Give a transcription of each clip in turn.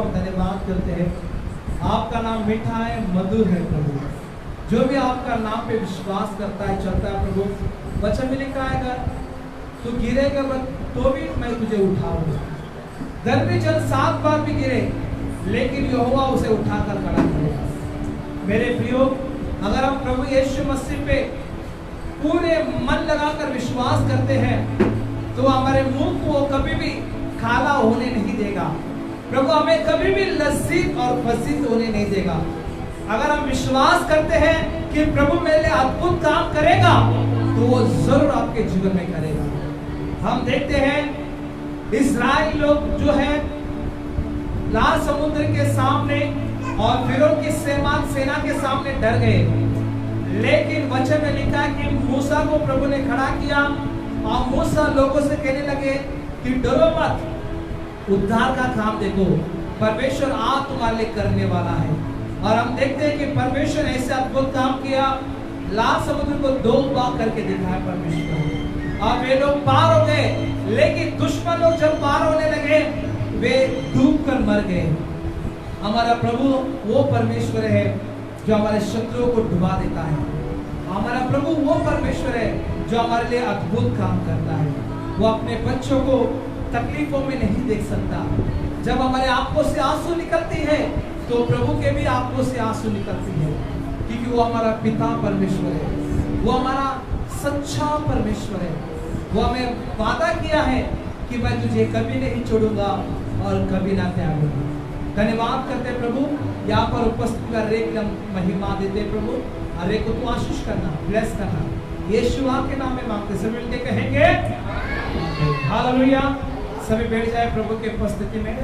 और धन्यवाद करते हैं। आपका नाम मीठा है, मधुर है प्रभु। जो भी आपका नाम पे विश्वास करता है, चलता है प्रभु, वचन में लिखा है अगर तू गिरेगा तो भी मैं तुझे उठाऊंगा। धरती जल 7 बार भी गिरे लेकिन यहोवा उसे उठाकर खड़ा करेगा। मेरे प्रियो, अगर हम प्रभु यीशु मसीह पे पूरे मन लगाकर विश्वास करते हैं तो हमारे मुंह को कभी भी खाला होने नहीं देगा। प्रभु हमें कभी भी लज्जित और फसित होने नहीं देगा। अगर हम विश्वास करते हैं कि प्रभु मेरे लिए अद्भुत काम करेगा तो वो जरूर आपके जीवन में करेगा। हम देखते हैं इस्राएल लोग जो है लाल समुद्र के सामने और फिरौन की सेना के सामने डर गए, लेकिन वचन में लिखा है कि मूसा को प्रभु ने खड़ा किया और मूसा लोगों से कहने लगे कि डरो मत, उद्धार का काम देखो, परमेश्वर आज तुम्हारे लिए करने वाला है। और हम देखते हैं कि परमेश्वर ने ऐसे अद्भुत काम किया, लाल समुद्र को 2 भाग करके दिखाया परमेश्वर, और वे लोग पार हो गए। लेकिन दुश्मन लोग जब पार होने लगे वे डूबकर मर गए। हमारा प्रभु वो परमेश्वर है जो हमारे शत्रुओं को डुबा देता है। हमारा प्रभु वो परमेश्वर है जो हमारे लिए अद्भुत काम करता है। वो अपने बच्चों को तकलीफों में नहीं देख सकता। जब हमारे आंखों से आंसू निकलती है तो प्रभु के भी आंखों से आंसू निकलती है, क्योंकि वो हमारा पिता परमेश्वर है, वो हमारा सच्चा परमेश्वर है। वो हमें वादा किया है कि मैं तुझे कभी नहीं छोड़ूंगा और कभी ना त्यागूंगा। धन्यवाद करते प्रभु, यहाँ पर उपस्थित कर रहे हम महिमा देते प्रभु, हर एक को तू आशीष करना, ब्लेस करना, यीशु के नाम में मांगते सभी मिलके कहेंगे हालेलुया। सभी बैठ जाए प्रभु के उपस्थिति में।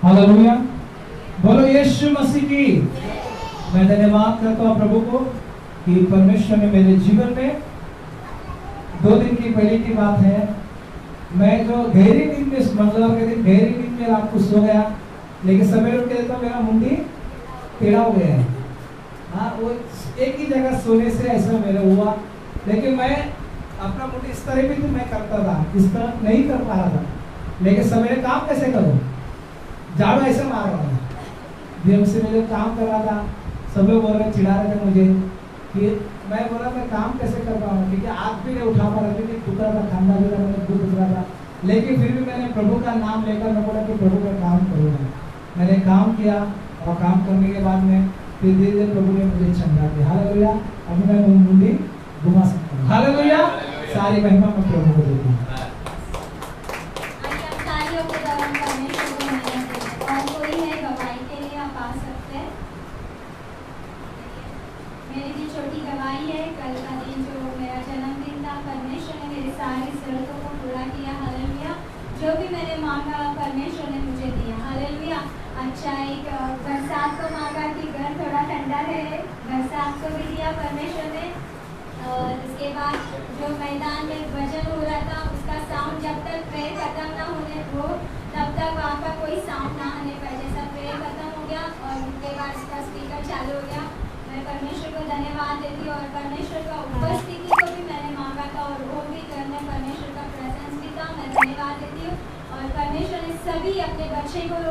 हालेलुया, बोलो यीशु मसीह की। मैं धन्यवाद करता हूँ प्रभु को कि परमेश्वर ने मेरे जीवन में 2 दिन की पहले की बात है, मैं जो गहरी नींद में मंगलवार के दिन गहरी नींद में रात को सो गया, लेकिन सवेरे उठ के देखा मेरा मुंडी टेढ़ा हो गया है। हाँ, वो एक ही जगह सोने से ऐसा मेरा हुआ, लेकिन मैं अपना मुंडी इस तरह भी मैं करता था, इस तरह नहीं कर पा रहा था। लेकिन सवेरे काम कैसे करूँ, झाड़ू ऐसे मार रहा था, दिन से मैं काम कर रहा था, सब लोग बोल रहे चिढ़ा रहे थे मुझे कि मैं बोला मैं काम कैसे कर रहा हूँ, क्योंकि आग भी नहीं उठा पा रहा था, दुख रहा था, खाना भी रहा था, दुख रहा था। लेकिन फिर भी मैंने प्रभु का नाम लेकर मैं बोला कि प्रभु का काम करूँगा। मैंने काम किया और काम करने के बाद में फिर धीरे धीरे प्रभु ने मुझे चंगा दिया। हालेलुया, अभी मैं मुंडी घुमा सकता हूँ। हालेलुया, सारी महिमा मैं प्रभु को देती हूँ। मेरी भी छोटी गवाही है, कल का दिन जो मेरा जन्मदिन था, परमेश्वर ने मेरी सारी जरूरतों को पूरा किया। हालेलुया, जो भी मैंने मांगा परमेश्वर ने मुझे दिया। हालेलुया। अच्छा, एक बरसात को मांगा कि घर थोड़ा ठंडा रहे, बरसात को भी दिया परमेश्वर ने। और उसके बाद जो मैदान में भजन हो रहा था उसका साउंड जब तक प्रेयर खत्म ना होने हो तब तक वहाँ पर कोई साउंड ना आने पाए। जैसा प्रेयर खत्म हो गया और उसके बाद उसका स्पीकर चालू हो गया, मैं परमेश्वर को धन्यवाद देती हूँ और परमेश्वर का उपस्थिति को भी मैंने मांगा था और वो भी घर में परमेश्वर का प्रेजेंस भी था। मैं धन्यवाद देती हूँ और परमेश्वर ने सभी अपने बच्चे को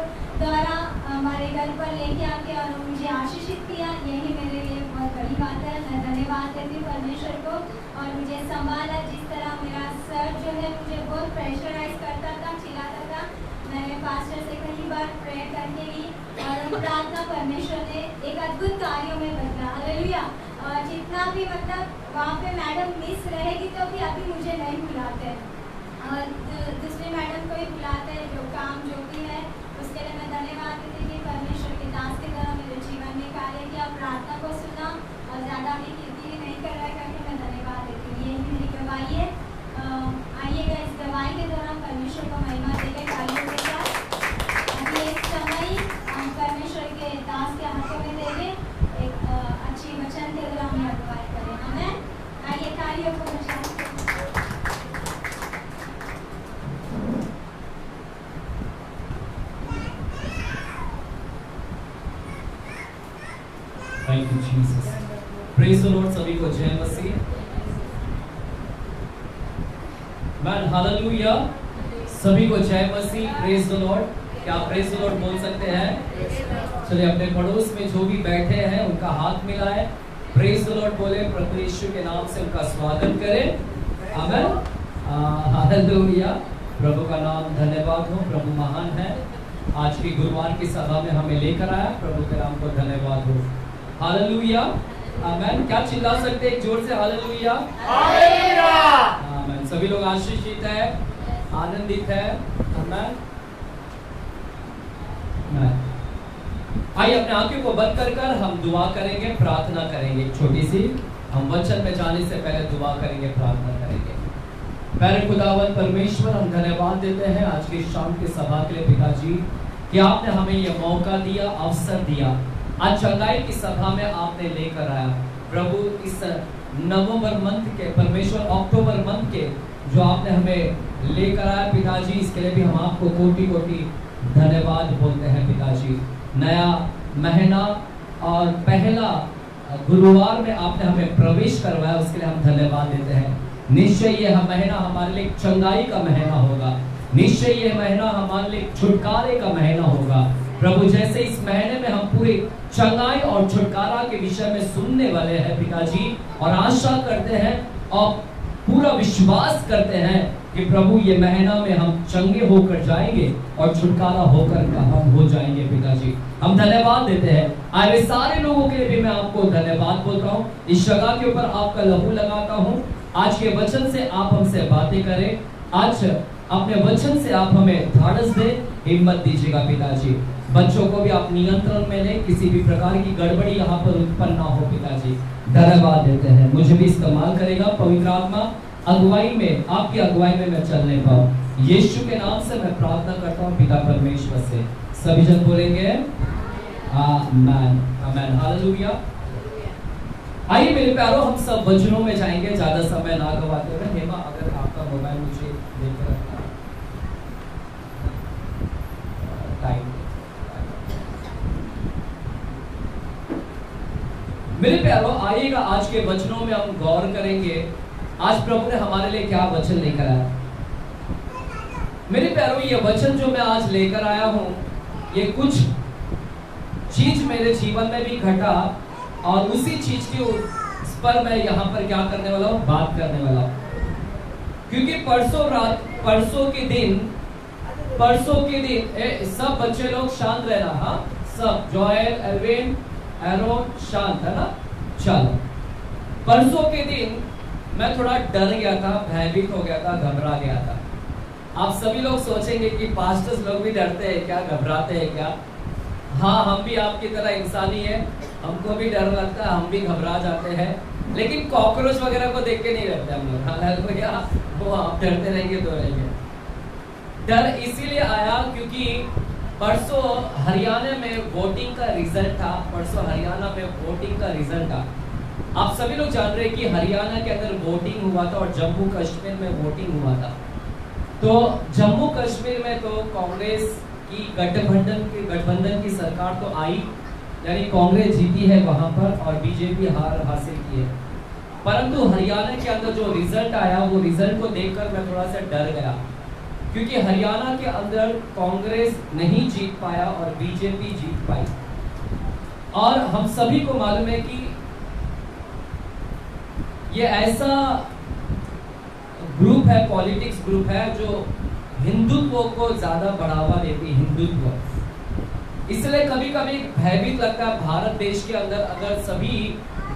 द्वारा हमारे घर पर लेके आके और मुझे आशीषित किया, यही मेरे लिए बहुत बड़ी बात है। मैं धन्यवाद देती हूँ परमेश्वर को और मुझे संभाला। जिस तरह मेरा सर जो है मुझे बहुत प्रेशराइज करता था, चिल्लाता था, मैंने पास्टर से कई बार प्रेयर करके ली और प्रार्थना परमेश्वर ने एक अद्भुत कार्यों में बदला। हालेलुया। और जितना भी मतलब वहाँ पे मैडम मिस रहेगी तो भी अभी मुझे नहीं बुलाते और दूसरी मैडम को ही बुलाते हैं, जो काम जो भी है उसके लिए मैं धन्यवाद देती कि परमेश्वर के दास की तरह मेरे जीवन में कार्य किया, प्रार्थना को सुना और ज़्यादा भी कीर्ति नहीं कर रहा है करके मैं धन्यवाद देती हूँ। यही मेरी गवाही है। आइएगा इस गवाही के दौरान परमेश्वर को महिमा देंगे तालियों के साथ। अभी एक समय हम परमेश्वर के दास के हाथों में देंगे, एक अच्छी वचन के द्वारा हम अगुवाई करें। हमें आइए तालियों को बजाएं। Thank you, Jesus. Praise the Lord. सभी को जय मसीह। Man, hallelujah. सभी को जय मसीह। Praise the Lord. क्या आप Praise the Lord बोल सकते हैं? चलिए अपने पड़ोस में जो भी बैठे हैं उनका हाथ मिलाएं, Praise the Lord बोले, प्रभु यीशु के नाम से उनका स्वागत करें। आमेन। हालेलुया। प्रभु का नाम धन्यवाद हो। प्रभु महान है। आज की गुरुवार की सभा में हमें लेकर आया, प्रभु के नाम को धन्यवाद हो। हालेलुया। आमेन। क्या चिल्ला सकते हैं एक जोर से? हालेलुया। हालेलुया। आमेन। सभी लोग आशीषित है, आनंदित है। आमेन। आइए अपने आंखों को बंद कर हम दुआ करेंगे, प्रार्थना करेंगे। छोटी सी हम वचन में जाने से पहले दुआ करेंगे, प्रार्थना करेंगे। प्यारे खुदावंद परमेश्वर, हम धन्यवाद देते हैं आज की शाम की सभा के लिए पिताजी कि आपने हमें ये मौका दिया, अवसर दिया। आज चंगाई की सभा में आपने लेकर आया प्रभु। इस नवंबर मंथ के, परमेश्वर अक्टूबर मंथ के जो आपने हमें लेकर आया पिताजी, इसके लिए भी हम आपको कोटि कोटि धन्यवाद बोलते हैं पिताजी। नया महीना और पहला गुरुवार में आपने हमें प्रवेश करवाया, उसके लिए हम धन्यवाद देते हैं। निश्चय ये महीना हमारे लिए चंगाई का महीना होगा, निश्चय ये महीना हमारे लिए छुटकारे का महीना होगा प्रभु। जैसे इस महीने में हम पूरी चंगाई और छुटकारा के विषय में सुनने वाले हैं पिताजी, और आशा करते हैं और पूरा विश्वास करते हैं कि प्रभु ये महीना में हम चंगे होकर जाएंगे और छुटकारा होकर हम हो जाएंगे पिताजी। हम धन्यवाद देते हैं। आए सारे लोगों के लिए भी मैं आपको धन्यवाद बोलता हूँ। इस जगह के ऊपर आपका लहू लगाता हूँ। आज के वचन से आप हमसे बातें करें, आज अपने वचन से आप हमें ढाढ़स दे, हिम्मत दीजिएगा पिताजी। बच्चों को भी आप नियंत्रण में लें, किसी भी प्रकार की गड़बड़ी यहाँ पर उत्पन्न ना हो पिताजी। धन्यवाद देते हैं, मुझे भी इस्तेमाल करेगा पवित्र आत्मा। अगुवाई में, आपकी अगुवाई में मैं चलने पाऊँ, यीशु के नाम से मैं प्रार्थना करता हूँ पिता परमेश्वर से। सभी जन बोलेंगे आमेन, आमेन, हालेलुया। आइए मेरे प्यारों, हम सब वचनों में जाएंगे, ज्यादा समय ना गवाते हुए। हेमा, अगर आपका मोबाइल मुझे लेकर रखना टाइम। मेरे प्यारों, आइएगा आज के वचनों में हम गौर करेंगे। आज प्रभु ने हमारे लिए क्या वचन लेकर आया। मेरे प्यारों, ये वचन जो मैं आज लेकर आया हूँ, ये कुछ चीज मेरे जीवन में भी घटा और उसी चीज के उस पर मैं यहाँ पर क्या करने वाला हूँ, बात करने वाला हूँ। क्योंकि परसों के दिन सब बच्चे लोग शांत रहना। हाँ, सब जोएल, एरविन, एरोन शांत है ना। चलो, परसों के दिन मैं थोड़ा डर गया था, भयभीत हो गया था, घबरा गया था। आप सभी लोग सोचेंगे कि पास्टर्स लोग भी डरते हैं क्या, घबराते हैं क्या? हाँ, हम भी आपकी तरह इंसानी है, हमको भी डर लगता है, हम भी घबरा जाते हैं, लेकिन कॉकरोच वगैरह को देख के नहीं डरते हम लोग। हालेलुया। वो आप डरते रहेंगे तो रहेंगे। डर इसीलिए आया क्योंकि परसों हरियाणा में वोटिंग का रिजल्ट था। परसों हरियाणा में वोटिंग का रिजल्ट था। आप सभी लोग जान रहे हैं कि हरियाणा के अंदर वोटिंग हुआ था और जम्मू कश्मीर में वोटिंग हुआ था। तो जम्मू कश्मीर में तो कांग्रेस की गठबंधन की सरकार तो आई, यानी कांग्रेस जीती है वहां पर और बीजेपी हार हासिल की है। परंतु हरियाणा के अंदर जो रिजल्ट आया वो रिजल्ट को देखकर मैं थोड़ा सा डर गया, क्योंकि हरियाणा के अंदर कांग्रेस नहीं जीत पाया और बीजेपी जीत पाई। और हम सभी को मालूम है कि ये ऐसा ग्रुप है, पॉलिटिक्स ग्रुप है जो हिंदुत्व को ज्यादा बढ़ावा देती है, हिंदुत्व। इसलिए कभी कभी भयभीत लगता है भारत देश के अंदर अगर सभी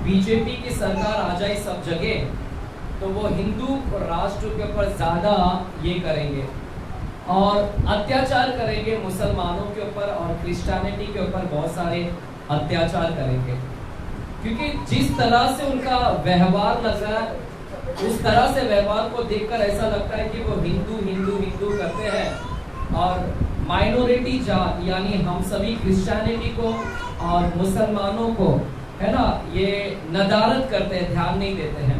बीजेपी की सरकार आ जाए सब जगह, तो वो हिंदू राष्ट्र के ऊपर ज्यादा ये करेंगे और अत्याचार करेंगे, मुसलमानों के ऊपर और क्रिश्चियनिटी के ऊपर बहुत सारे अत्याचार करेंगे। क्योंकि जिस तरह से उनका व्यवहार लग रहा है, उस तरह से व्यवहार को देखकर ऐसा लगता है कि वो हिंदू हिंदू हिंदू करते हैं और माइनॉरिटी जात यानी हम सभी क्रिश्चियनिटी को और मुसलमानों को, है ना, ये नदारत करते हैं, ध्यान नहीं देते हैं।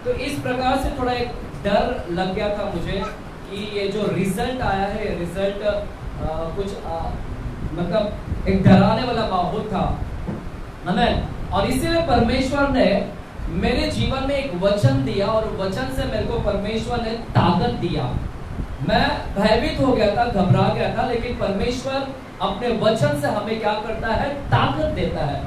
तो इस प्रकार से थोड़ा एक डर लग गया था मुझे कि ये जो रिजल्ट आया है, रिजल्ट कुछ मतलब एक डराने वाला माहौल था। आमीन। और इसीलिए परमेश्वर ने मेरे जीवन में एक वचन दिया और वचन से मेरे को परमेश्वर ने ताकत दिया। मैं भयभीत हो गया था, घबरा गया था, लेकिन परमेश्वर अपने वचन से हमें क्या करता है, ताकत देता है।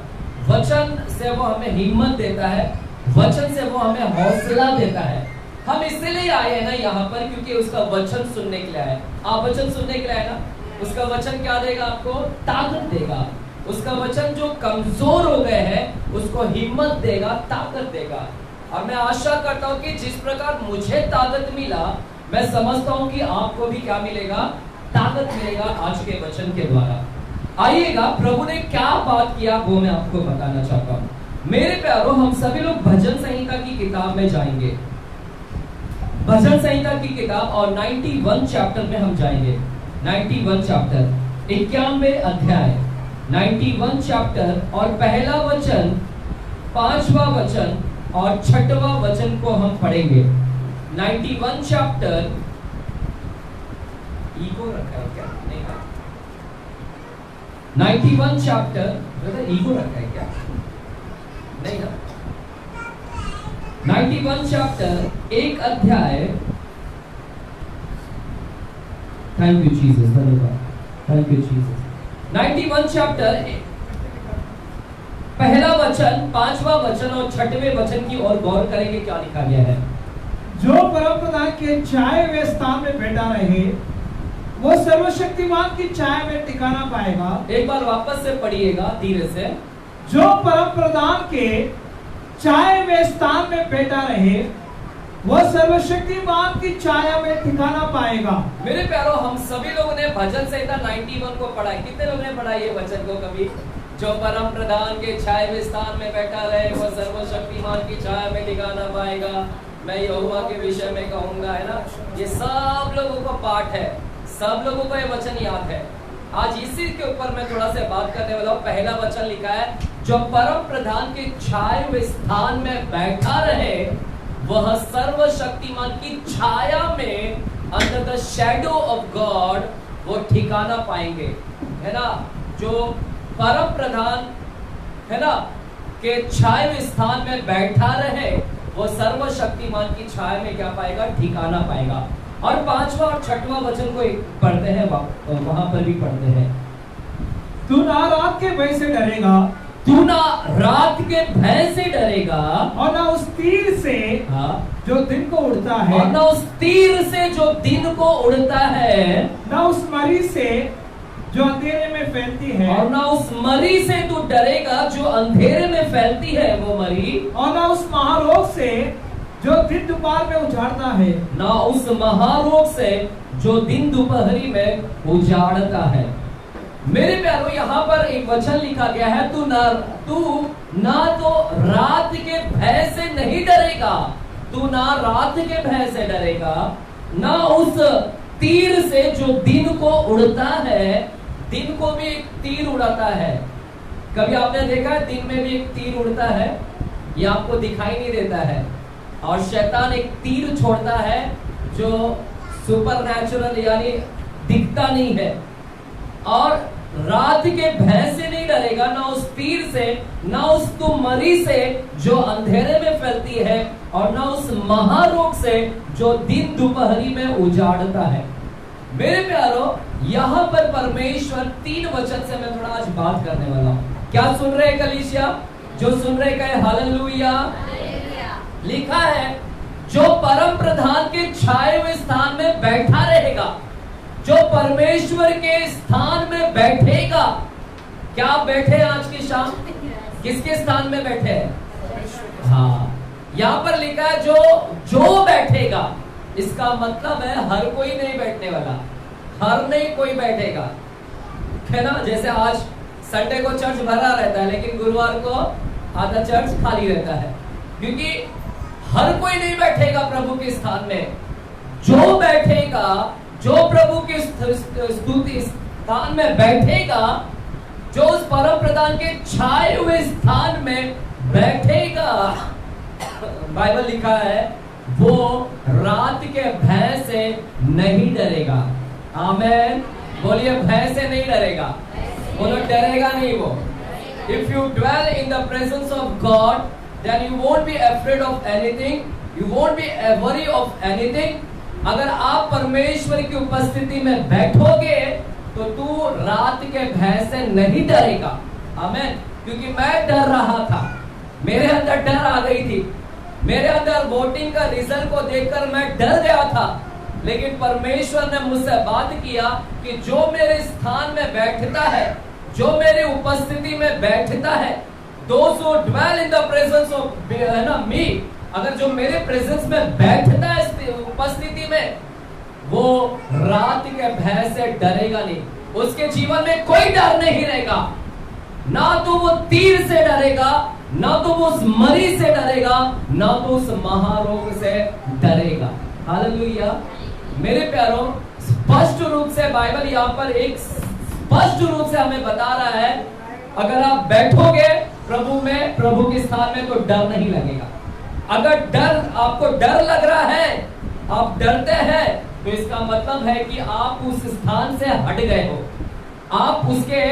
वचन से वो हमें हिम्मत देता है, वचन से वो हमें हौसला देता है। हम इसलिए आए हैं ना यहाँ पर, क्योंकि उसका वचन सुनने के लिए आए। आप वचन सुनने के लिए आए ना, उसका वचन क्या देगा आपको, ताकत देगा। उसका वचन जो कमजोर हो गए हैं उसको हिम्मत देगा, ताकत देगा। और मैं आशा करता हूँ कि जिस प्रकार मुझे ताकत मिला, मैं समझता हूँ कि आपको भी क्या मिलेगा, ताकत मिलेगा आज के वचन के द्वारा। आइएगा, प्रभु ने क्या बात किया वो मैं आपको बताना चाहता हूँ। मेरे प्यारों, हम सभी लोग भजन संहिता की किताब में जाएंगे। भजन संहिता की किताब और 91 चैप्टर में हम जाएंगे। 91 चैप्टर, 91वें अध्याय, 91 चैप्टर और पहला वचन, 5वां वचन और 6वां वचन को हम पढ़ेंगे। 91 चैप्टर, ईगो रखा है क्या? नहीं, 91 चैप्टर, ईगो रखा है क्या? नहीं ना। 91 चैप्टर, एक अध्याय। थैंक यू जीसस, धन्यवाद, थैंक यू जीसस। 91 चैप्टर, पहला वचन, 5वां वचन और 6वें वचन की ओर गौर करेंगे। क्या लिखा गया है? जो परमप्रधान के छाए हुए स्थान में बैठा रहे, वो सर्वशक्तिमान की छाया में टिकाना पाएगा। एक बार वापस से पढ़िएगा धीरे से। जो परमप्रधान के छाए हुए स्थान में बैठा रहे, वह सर्वशक्तिमान की छाया में ठिकाना पाएगा। मेरे प्यारों, हम सभी लोगों ने भजन संहिता 91 को पढ़ा है। कितने लोगों ने पढ़ा ये वचन को कभी? जो परम प्रधान के छाए हुए स्थान में बैठा रहे, वह सर्वशक्तिमान की छाया में ठिकाना पाएगा। मैं यहोवा के विषय में कहूंगा, है ना। ये सब लोगों को पाठ है, सब लोगों को ये वचन याद है। आज इसी के ऊपर मैं थोड़ा सा बात करने वाला हूँ। पहला वचन लिखा है, जो परम प्रधान के छाए हुए स्थान में बैठा रहे, वह सर्वशक्तिमान की छाया में, under the shadow of God, वो ठिकाना पाएंगे, है ना। जो परम प्रधान, है ना, के छाए हुए स्थान में बैठा रहे, वो सर्वशक्तिमान की छाया में क्या पाएगा, ठिकाना पाएगा। और 5वां और 6वां वचन को पढ़ते हैं, वहां पर भी पढ़ते हैं। तू ना रात के भय से डरेगा, तू ना रात के भय से डरेगा, और ना उस तीर से, हाँ, जो दिन को उड़ता है, और ना उस तीर से जो दिन को उड़ता है, ना उस मरी से जो अंधेरे में फैलती है, और ना उस मरी से तू डरेगा जो अंधेरे में फैलती है वो मरी, और ना उस महारोग से जो दिन दोपहर में उजाड़ता है, ना उस महारोग से जो दिन दोपहरी में उजाड़ता है। मेरे प्यारों, यहाँ पर एक वचन लिखा गया है, तू ना तो रात के भय से नहीं डरेगा, तू ना रात के भय से डरेगा, ना उस तीर से जो दिन को उड़ता है। दिन को भी एक तीर उड़ाता है। कभी आपने देखा है दिन में भी एक तीर उड़ता है? ये आपको दिखाई नहीं देता है। और शैतान एक तीर छोड़ता है जो सुपरनैचुरल यानी दिखता नहीं है। और रात के भय से नहीं डरेगा, ना उस तीर से, ना उस तुमरी से जो अंधेरे में फैलती है, और ना उस महारोग से जो दिन दोपहरी में उजाड़ता है। मेरे प्यारो, यहाँ पर परमेश्वर 3 वचन से मैं थोड़ा आज बात करने वाला हूँ। क्या सुन रहे हैं कलीसिया? जो सुन रहे कहे हालेलुया। लिखा है, जो परम प्रधान के छाए हुए स्थान में बैठा रहेगा, जो परमेश्वर के स्थान में बैठेगा। क्या आप बैठे आज की शाम? किसके स्थान में बैठे हैं? हाँ, यहाँ पर लिखा है जो बैठेगा। इसका मतलब है हर कोई नहीं बैठने वाला, हर नहीं कोई बैठेगा, है ना। जैसे आज संडे को चर्च भरा रहता है, लेकिन गुरुवार को आधा चर्च खाली रहता है, क्योंकि हर कोई नहीं बैठेगा प्रभु के स्थान में। जो बैठेगा, जो प्रभु के स्तुति स्थान में बैठेगा, जो उस परम प्रधान के छाए हुए स्थान में बैठेगा, बाइबल लिखा है, वो रात के भय से नहीं डरेगा। आमेन। बोलिए, भय से नहीं डरेगा। बोलो, डरेगा नहीं वो। If you dwell in the presence of God, then you won't be afraid of anything. You won't be worried of anything. अगर आप परमेश्वर की उपस्थिति में बैठोगे तो तू रात के भय से नहीं डरेगा। आमीन। क्योंकि मैं डर रहा था, मेरे अंदर डर आ गई थी, मेरे अंदर वोटिंग का रिजल्ट को देखकर मैं डर गया था, लेकिन परमेश्वर ने मुझसे बात किया कि जो मेरे स्थान में बैठता है, जो मेरी उपस्थिति में बैठता है, those who dwell in the presence of me, अगर जो मेरे प्रेजेंस में बैठता है उपस्थिति में, वो रात के भय से डरेगा नहीं। उसके जीवन में कोई डर नहीं रहेगा, ना तो वो तीर से डरेगा, ना तो वो उस मरी से डरेगा, ना तो उस महारोग से डरेगा। हालेलुया। मेरे प्यारों, स्पष्ट रूप से बाइबल यहाँ पर एक स्पष्ट रूप से हमें बता रहा है, अगर आप बैठोगे प्रभु में, प्रभु के स्थान में, तो डर नहीं लगेगा। अगर आपको डर लग रहा है, आप डरते हैं, तो इसका मतलब है कि आप उस स्थान से हट गए हो। आप उसके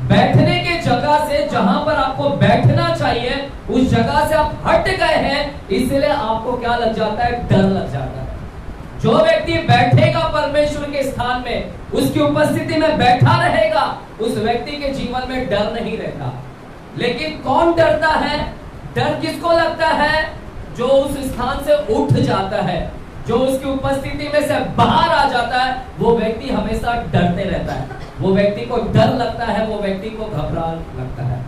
बैठने के जगह से, जहां पर आपको बैठना चाहिए, उस जगह से आप हट गए हैं, इसलिए आपको क्या लग जाता है? डर लग जाता है। जो व्यक्ति बैठेगा परमेश्वर के स्थान में, उसकी उपस्थिति में बैठा रहेगा, उस व्यक्ति के जीवन में डर नहीं रहता। लेकिन कौन डरता है? डर किसको लगता है? जो उस स्थान से उठ जाता है, जो उसकी उपस्थिति में से बाहर आ जाता है, वो व्यक्ति हमेशा डरते रहता है। वो व्यक्ति को डर लगता है, वो व्यक्ति को घबराहट लगता है।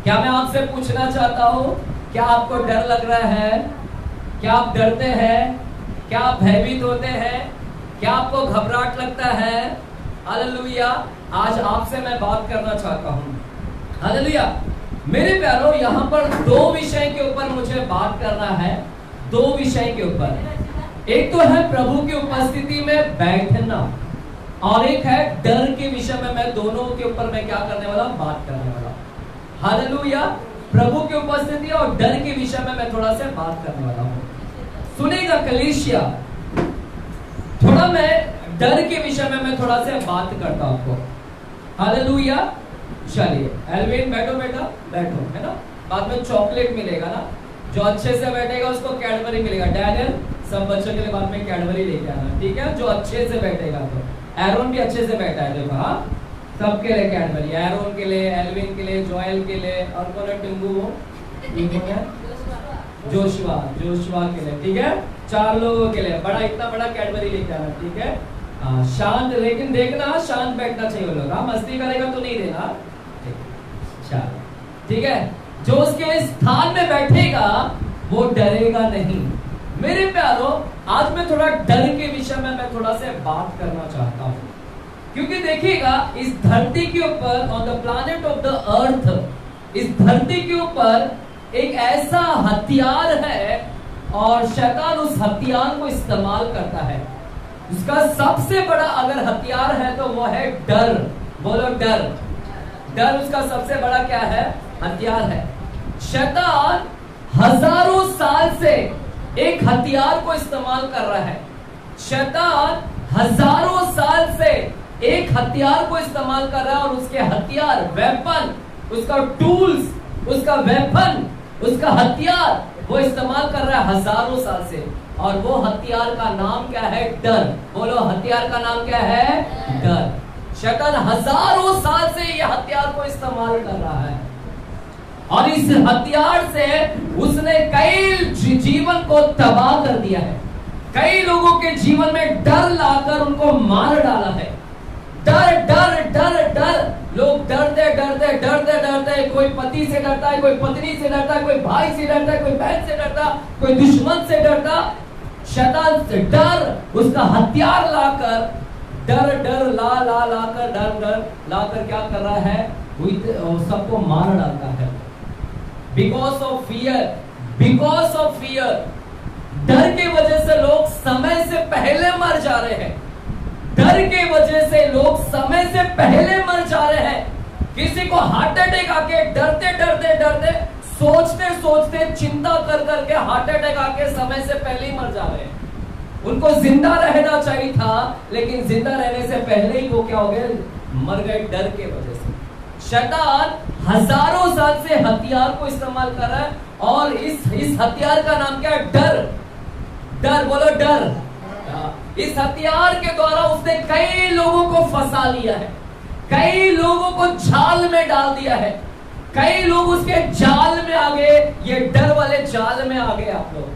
क्या मैं आपसे पूछना चाहता हूँ, क्या आपको डर लग रहा है? क्या आप डरते हैं? क्या आप भयभीत होते हैं? क्या आपको घबराहट लगता है? हालेलुया। आज आपसे मैं बात करना चाहता हूँ। हालेलुया। मेरे प्यारों, यहाँ पर 2 विषय के ऊपर मुझे बात करना है। 2 विषय के ऊपर। एक तो है प्रभु की उपस्थिति में बैठना, और एक है डर के विषय में। मैं दोनों के ऊपर मैं क्या करने वाला हूँ? बात करने वाला हूँ। हालेलुया। प्रभु की उपस्थिति और डर के विषय में मैं थोड़ा सा बात करने वाला हूँ। सुनेगा कलीसिया, थोड़ा मैं डर के विषय में मैं थोड़ा सा बात करता हूँ आपको। हालेलुया। चलिए एल्विन, बैठो बेटा, बैठो, है ना। बाद में चॉकलेट मिलेगा ना, जो अच्छे से बैठेगा उसको कैडबरी मिलेगा। डैनियल, सब बच्चों के लिए बाद में कैडबरी लेके आना, ठीक है, जो अच्छे से बैठेगा। तो एरोन भी अच्छे से बैठा है, देखो। हाँ, सबके लिए कैडबरी, एरोन के लिए, एल्विन के लिए, जोएल के लिए, और कौन है? टिंगू है, जोशुआ के लिए, ठीक है। 4 लोगों के लिए बड़ा, इतना बड़ा कैडबरी लेके आना, ठीक है। शांत, लेकिन देखना शांत बैठना चाहिए वो लोग। मस्ती करेगा तो नहीं देना, ठीक है। जो उसके स्थान में बैठेगा वो डरेगा नहीं। मेरे प्यारों, आज मैं थोड़ा डर के विषय में मैं थोड़ा सा बात करना चाहता हूँ, क्योंकि देखिएगा, इस धरती के ऊपर, on the planet of the earth, इस धरती के ऊपर एक ऐसा हथियार है, और शैतान उस हथियार को इस्तेमाल करता है। उसका सबसे बड़ा अगर हथियार है तो वो है डर। बोलो, डर। डर उसका सबसे बड़ा क्या है? हथियार है। शैतान हजारों साल से एक हथियार को इस्तेमाल कर रहा है। शैतान हजारों साल से एक हथियार को इस्तेमाल कर रहा है और उसके हथियार, वेपन, उसका टूल्स, उसका वेपन, उसका हथियार वो इस्तेमाल कर रहा है हजारों साल से। और वो हथियार का नाम क्या है? डर। बोलो, हथियार का नाम क्या है? डर। शैतान हजारों साल से ये हथियार को इस्तेमाल कर रहा है और इस हथियार से उसने कई जीवन को तबाह कर दिया है। कई लोगों के जीवन में डर लाकर उनको मार डाला है। डर डर डर डर, लोग डरते डरते डरते डरते, कोई पति से डरता है, कोई पत्नी से डरता है, कोई भाई से डरता है, कोई बहन से डरता, कोई दुश्मन से डरता। शैतान से डर उसका हथियार लाकर, डर डर ला ला लाकर, डर डर लाकर क्या कर रहा है? सबको मार डालता है। Because of fear, because of fear, डर की वजह से लोग समय से पहले मर जा रहे हैं। डर की वजह से लोग समय से पहले मर जा रहे हैं। किसी को हार्ट अटैक आके डरते डरते डरते, सोचते सोचते, चिंता कर करके हार्ट अटैक आके समय से पहले ही मर जा रहे हैं। उनको जिंदा रहना चाहिए था, लेकिन जिंदा रहने से पहले ही वो क्या हो गए? मर गए डर के वजह से। शैतान हजारों साल से हथियार को इस्तेमाल कर रहा है और इस हथियार का नाम क्या है? डर। डर, बोलो डर। इस हथियार के द्वारा उसने कई लोगों को फंसा लिया है, कई लोगों को जाल में डाल दिया है, कई लोग उसके जाल में आ गए। ये डर वाले जाल में आ गए आप लोग।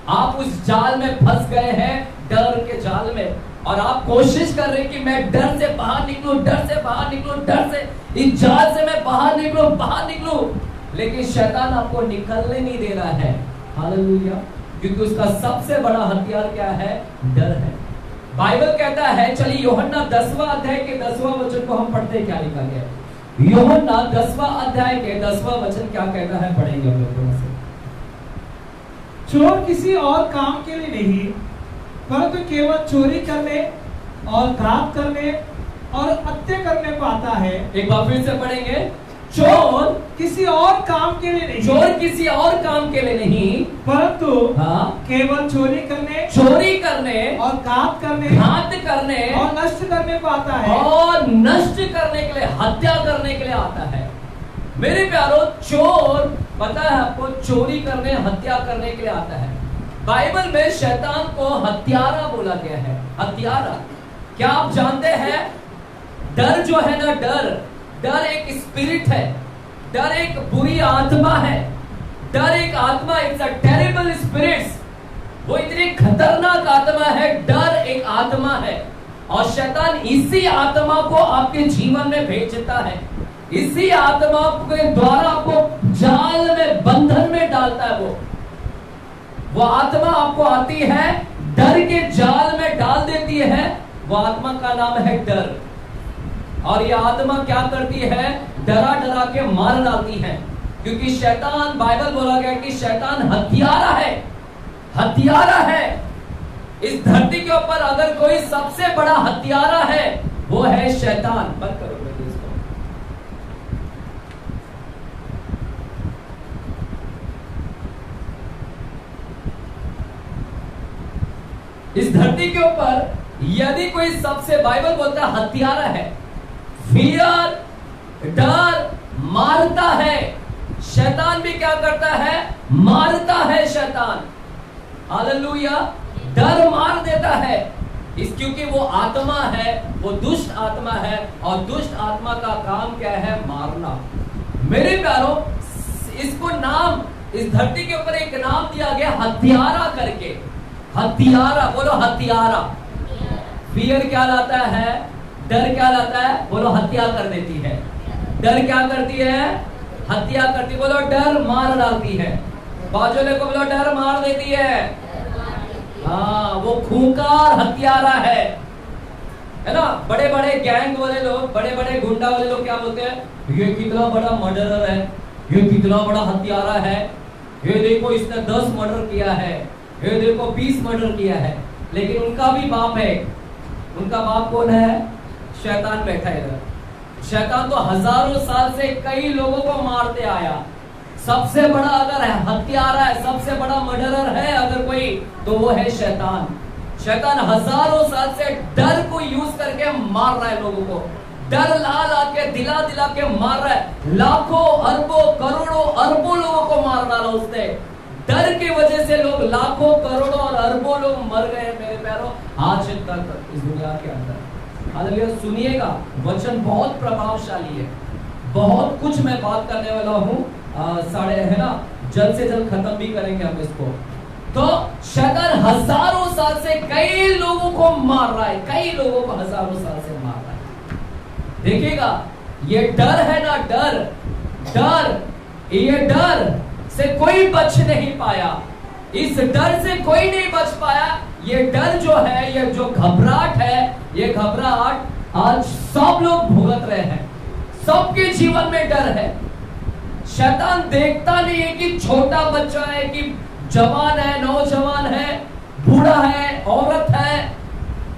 आप उस जाल में फंस गए हैं, डर के जाल में, और आप कोशिश कर रहे हैं कि मैं डर से बाहर निकलूं, डर से बाहर निकलूं, डर से, इस जाल से मैं बाहर निकलूं, बाहर निकलूं, लेकिन शैतान आपको निकलने नहीं दे रहा है। हालेलुया। क्योंकि उसका सबसे बड़ा हथियार क्या है? डर है। बाइबल कहता है, चलिए यूहन्ना 10वां अध्याय के 10वां वचन को हम पढ़ते हैं, क्या लिखा गया है। यूहन्ना 10वां अध्याय के 10वां वचन क्या कहता है, पढ़ेंगे हम लोग से। चोर किसी और काम के लिए नहीं, परंतु केवल चोरी करने और घात करने और हत्या करने को आता है। एक बार फिर से पढ़ेंगे। चोर किसी और काम के लिए नहीं, चोर किसी और काम के लिए नहीं, परंतु हाँ, केवल चोरी करने और घात करने और नष्ट करने को आता है। और नष्ट करने के लिए, हत्या करने के लिए आता है। मेरे प्यारो, चोर, पता है आपको, चोरी करने, हत्या करने के लिए आता है। बाइबल में शैतान को हत्यारा बोला गया है। हत्यारा, क्या आप जानते हैं? डर जो है ना, डर एक स्पिरिट है। डर एक बुरी आत्मा है। डर एक आत्मा, इट्स अ टेरिबल स्पिरिट्स। वो इतनी खतरनाक आत्मा है। डर एक आत्मा है और शैतान इसी आत्मा को आपके जीवन में भेजता है। इसी आत्मा के द्वारा आपको जाल में, बंधन में डालता है। वो आत्मा आपको आती है, डर के जाल में डाल देती है। वो आत्मा का नाम है डर। और ये आत्मा क्या करती है? डरा डरा के मार डालती है। क्योंकि शैतान, बाइबल बोला गया कि शैतान हत्यारा है, हत्यारा है। इस धरती के ऊपर अगर कोई सबसे बड़ा हत्यारा है, वो है शैतान। बंद करो इसको। इस धरती के ऊपर यदि कोई सबसे, बाइबल बोलता है, हत्यारा है, फियर, डर, मारता है। शैतान भी क्या करता है? मारता है शैतान। हालेलुया। डर मार देता है। क्योंकि वो आत्मा है, वो दुष्ट आत्मा है, और दुष्ट आत्मा का काम क्या है? मारना। मेरे प्यारो, इसको नाम, इस धरती के ऊपर एक नाम दिया गया, हत्यारा करके। हत्यारा, बोलो हत्यारा। फियर क्या लाता है? डर क्या लाता है? बोलो हत्या कर देती है। डर क्या करती है? हत्या करती। बोलो डर मार डालती है। बाजूले को बोलो डर मार देती है। हाँ, वो खूंखार हत्यारा है ना। बड़े बड़े गैंग वाले लोग, बड़े बड़े गुंडा वाले लोग क्या बोलते हैं? ये कितना बड़ा मर्डरर है, ये कितना बड़ा हत्यारा है, ये देखो इसने 10 मर्डर किया है, ये देखो 20 मर्डर किया है। लेकिन उनका भी बाप है। उनका बाप कौन है? शैतान बैठा है इधर। शैतान तो हजारों साल से कई लोगों को मारते आया। सबसे बड़ा अगर हत्यारा है, सबसे बड़ा मर्डरर है अगर कोई, तो वो है शैतान। शैतान हजारों साल से डर को यूज करके मार रहा है लोगों को, डर ला ला के दिला दिला के मार रहा है। लाखों अरबों करोड़ों अरबों लोगों को मार डाला उसने। डर की वजह से लोग लाखों करोड़ों और अरबों लोग मर गए हैं मेरे प्यारों आज तक इस दुनिया के अंदर। हालेलुया। सुनिएगा, वचन बहुत प्रभावशाली है, बहुत कुछ मैं बात करने वाला हूँ। साढ़े है ना, जल्द से जल्द खत्म भी करेंगे हम इसको। तो शैतान हजारों साल से कई लोगों को मार रहा है, कई लोगों को हजारों साल से मार रहा है। देखिएगा, ये डर है ना, ये डर से कोई बच नहीं पाया, इस डर से कोई नहीं बच पाया। ये डर जो है, ये जो घबराहट है, ये घबराहट आज सब लोग भुगत रहे हैं, सबके जीवन में डर है। शैतान देखता नहीं है कि छोटा बच्चा है, कि जवान है, नौजवान है, बूढ़ा है, औरत है,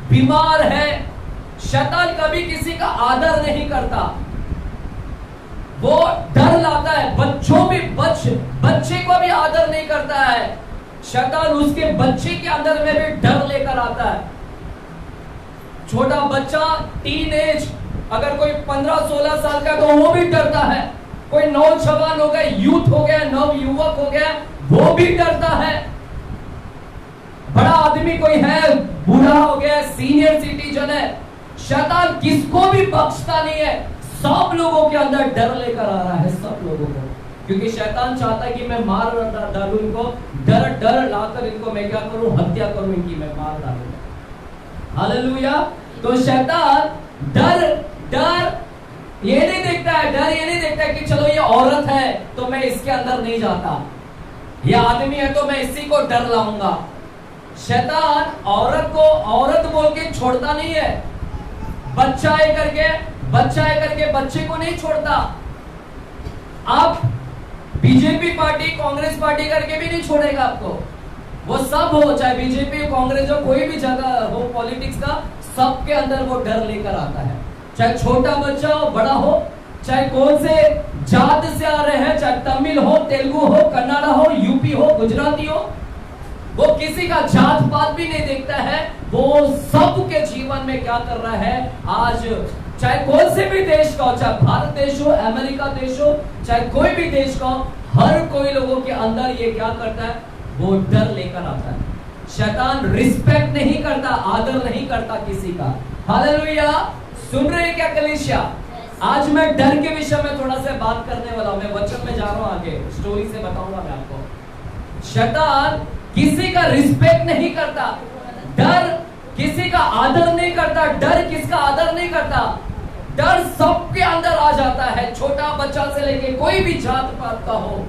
बीमार है। शैतान कभी किसी का आदर नहीं करता, वो डर लाता है। बच्चे को भी आदर नहीं करता है। शैतान उसके बच्चे के अंदर में भी डर लेकर आता है। छोटा बच्चा, टीनेज, अगर कोई 15-16 साल का, तो वो भी डरता है। कोई नौजवान हो गया, यूथ हो गया, नव युवक हो गया, वो भी डरता है। बड़ा आदमी कोई है, बूढ़ा हो गया, सीनियर सिटीजन है, शैतान किसको भी बख्शता नहीं है। सब लोगों के अंदर डर लेकर आ रहा है, सब लोगों को, क्योंकि शैतान चाहता है कि मैं मार डालूं इनको, डर लाकर इनको मैं क्या करूं, हत्या करूं इनकी, मैं मार डालूं। हालेलुया। तो शैतान डर ये नहीं देखता है, डर ये नहीं देखता है कि चलो ये औरत है तो मैं इसके अंदर नहीं जाता, ये आदमी है तो मैं इसी को डर लाऊंगा। शैतान औरत को औरत बोल के छोड़ता नहीं है, बच्चा है करके बच्चे को नहीं छोड़ता। आप बीजेपी पार्टी, कांग्रेस पार्टी करके भी नहीं छोड़ेगा आपको। वो सब हो, चाहे बीजेपी, कांग्रेस हो, कोई भी जगह हो पॉलिटिक्स का, सबके अंदर वो डर लेकर आता है। चाहे छोटा बच्चा हो, बड़ा हो, चाहे कौन से जात से आ रहे हैं, चाहे तमिल हो, तेलुगु हो, कन्नड़ा हो, यूपी हो, गुजराती हो, वो किसी का जात पात भी नहीं देखता है। वो सबके जीवन में क्या कर रहा है आज, चाहे कौन से भी देश का हो, चाहे भारत देश हो, अमेरिका देश हो, चाहे कोई भी देश का हो, हर कोई लोगों के अंदर ये क्या करता है, वो डर लेकर आता है। शैतान रिस्पेक्ट नहीं करता, आदर नहीं करता किसी का। हालेलुया। सुन रहे हैं क्या कलीसिया? आज मैं डर के विषय में थोड़ा सा बात करने वाला हूं। मैं वचन में जा रहा हूं, आगे स्टोरी से बताऊंगा मैं आपको। शैतान किसी का रिस्पेक्ट नहीं करता, डर किसी का आदर नहीं करता, डर किसका आदर नहीं करता। डर सबके अंदर आ जाता है, छोटा बच्चा से लेके कोई भी जात पात का हो।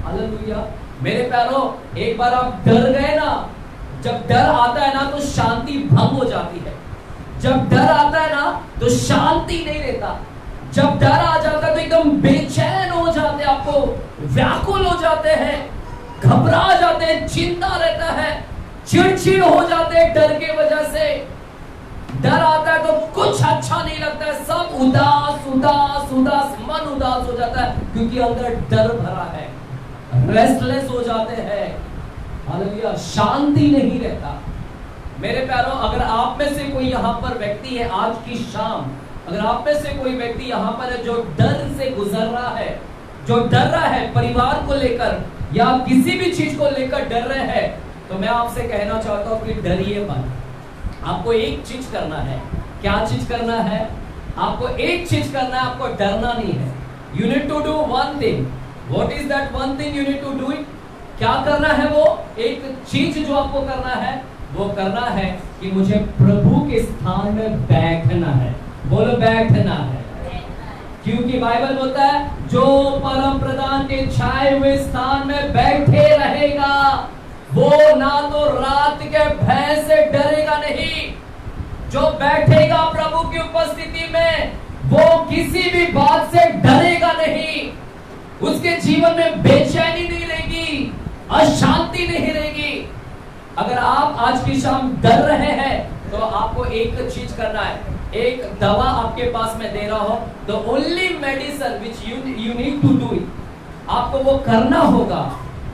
हालेलुया। मेरे प्यारों, एक बार आप डर गए ना, जब डर आता है ना तो शांति भंग हो जाती है। जब डर आता है ना तो शांति नहीं रहता। जब डर आ जाता है तो एकदम बेचैन हो जाते हैं, आपको व्याकुल हो जाते हैं, घबरा जाते हैं, चिंता रहता है, चिड़चिड़ हो जाते हैं डर के वजह से। डर आता है तो कुछ अच्छा नहीं लगता है, सब उदास उदास उदास, मन उदास हो जाता है, क्योंकि अंदर डर भरा है, रेस्टलेस हो जाते हैं। हालेलुया। शांति नहीं रहता। मेरे प्यारों, अगर आप में से कोई यहाँ पर व्यक्ति है आज की शाम, अगर आप में से कोई व्यक्ति यहाँ पर है जो डर से गुजर रहा है, जो डर रहा है परिवार को लेकर या किसी भी चीज को लेकर डर रहे हैं, तो मैं आपसे कहना चाहता हूँ कि डरिए मत। आपको एक चीज करना है। क्या चीज करना है? आपको एक चीज करना है, आपको डरना नहीं है। You need to do one thing. What is that one thing you need to do it? क्या करना है? वो एक चीज जो आपको करना है, वो करना है कि मुझे प्रभु के स्थान में बैठना है। बोलो, बैठना है। क्योंकि बाइबल बोलता है, जो परम प्रधान के छाए हुए स्थान में बैठे रहेगा, वो ना तो रात के भय से डरेगा नहीं। जो बैठेगा प्रभु की उपस्थिति में, वो किसी भी बात से डरेगा नहीं। उसके जीवन में बेचैनी नहीं रहेगी, अशांति नहीं रहेगी। अगर आप आज की शाम डर रहे हैं तो आपको एक चीज करना है। एक दवा आपके पास में दे रहा हो, तो only medicine which you need to do it, आपको वो करना होगा।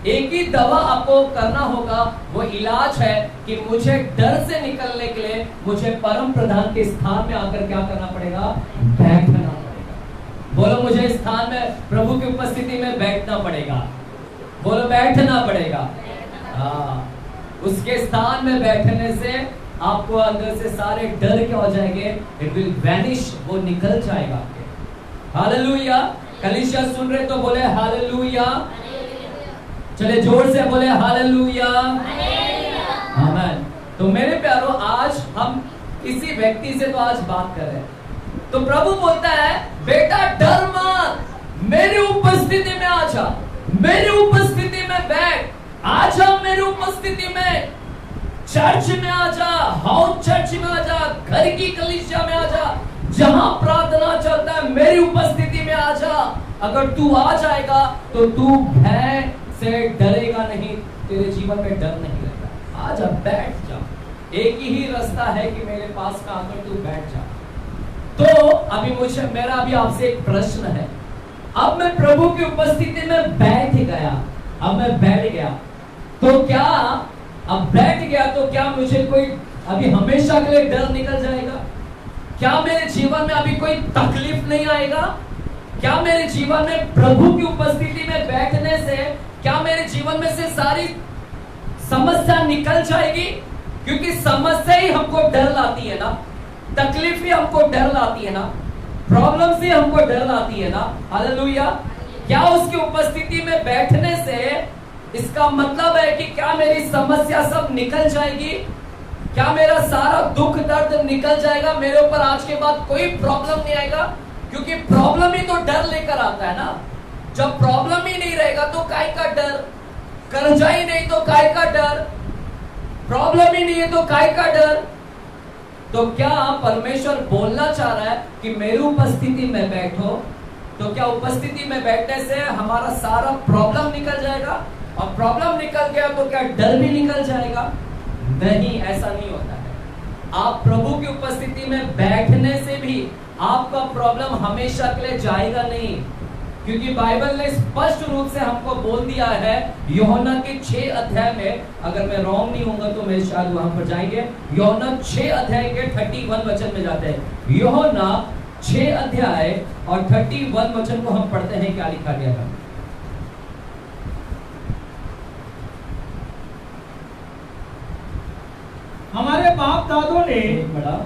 एक ही दवा आपको करना होगा, वो इलाज है कि मुझे डर से निकलने के लिए मुझे परम प्रधान के स्थान में आकर क्या करना पड़ेगा? बैठना पड़ेगा। बोलो मुझे स्थान में प्रभु की उपस्थिति में बैठना पड़ेगा। बोलो बैठना पड़ेगा। हाँ, उसके स्थान में बैठने से आपको अंदर से सारे डर क्या हो जाएंगे? इट विल वैनिश, वो निकल जाएगा आपके। हालेलुया। कलीसिया सुन रहे तो बोले हालेलुया। चले जोर से बोले हालेलुया। आमीन। तो मेरे प्यारो, आज हम किसी व्यक्ति से तो आज बात कर रहे हैं, तो प्रभु बोलता है बेटा डर मत, मेरी उपस्थिति में आ जा, मेरी उपस्थिति में बैठ, आ जा मेरी उपस्थिति में, चर्च में आ जा, हाउस चर्च में आ जा, घर की कलीसिया में आ जा, जहां प्रार्थना चलता है मेरी उपस्थिति में आ जा। अगर तू आ जाएगा तो तू भय से डरेगा नहीं, तेरे जीवन में डर नहीं रहेगा। आ जा, बैठ जा। एक ही रास्ता है कि मेरे पास का आकर तू बैठ जा। तो अभी मेरा अभी आपसे एक प्रश्न है। अब मैं प्रभु की उपस्थिति में बैठ गया, अब मैं बैठ गया, तो क्या अब बैठ गया तो क्या मुझे कोई अभी हमेशा के लिए डर निकल जाएगा? क्या मेरे जीवन में अभी कोई तकलीफ नहीं आएगा? क्या मेरे जीवन में प्रभु की उपस्थिति में बैठने से क्या मेरे जीवन में से सारी समस्या निकल जाएगी? क्योंकि समस्या ही हमको डर लाती है ना, तकलीफ ही हमको डर लाती है ना, प्रॉब्लम ही हमको डर लाती है ना। हालेलुया। क्या उसकी उपस्थिति में बैठने से इसका मतलब है कि क्या मेरी समस्या सब निकल जाएगी? क्या मेरा सारा दुख दर्द निकल जाएगा? मेरे ऊपर आज के बाद कोई प्रॉब्लम नहीं आएगा? क्योंकि प्रॉब्लम ही तो डर लेकर आता है ना। जब प्रॉब्लम ही नहीं रहेगा तो काय का डर, कर्जा ही नहीं तो काय का डर, प्रॉब्लम ही नहीं है तो काय का डर। तो क्या परमेश्वर बोलना चाह रहा है कि मेरी उपस्थिति में बैठो, तो क्या उपस्थिति में बैठने से हमारा सारा प्रॉब्लम निकल जाएगा? और प्रॉब्लम निकल गया तो क्या डर भी निकल जाएगा? नहीं, ऐसा नहीं होता है। आप प्रभु की उपस्थिति में बैठने से भी आपका प्रॉब्लम हमेशा के लिए जाएगा नहीं, क्योंकि बाइबल ने स्पष्ट रूप से हमको बोल दिया है यूहन्ना के 6 अध्याय में, अगर मैं रॉन्ग नहीं होऊंगा तो मैं शायद वहां पर जाएंगे, यूहन्ना 6 अध्याय के 31 वचन में जाते हैं। यूहन्ना 6 अध्याय और 31 वचन को हम पढ़ते हैं, क्या लिखा गया है। हमारे बाप दादों ने बड़ा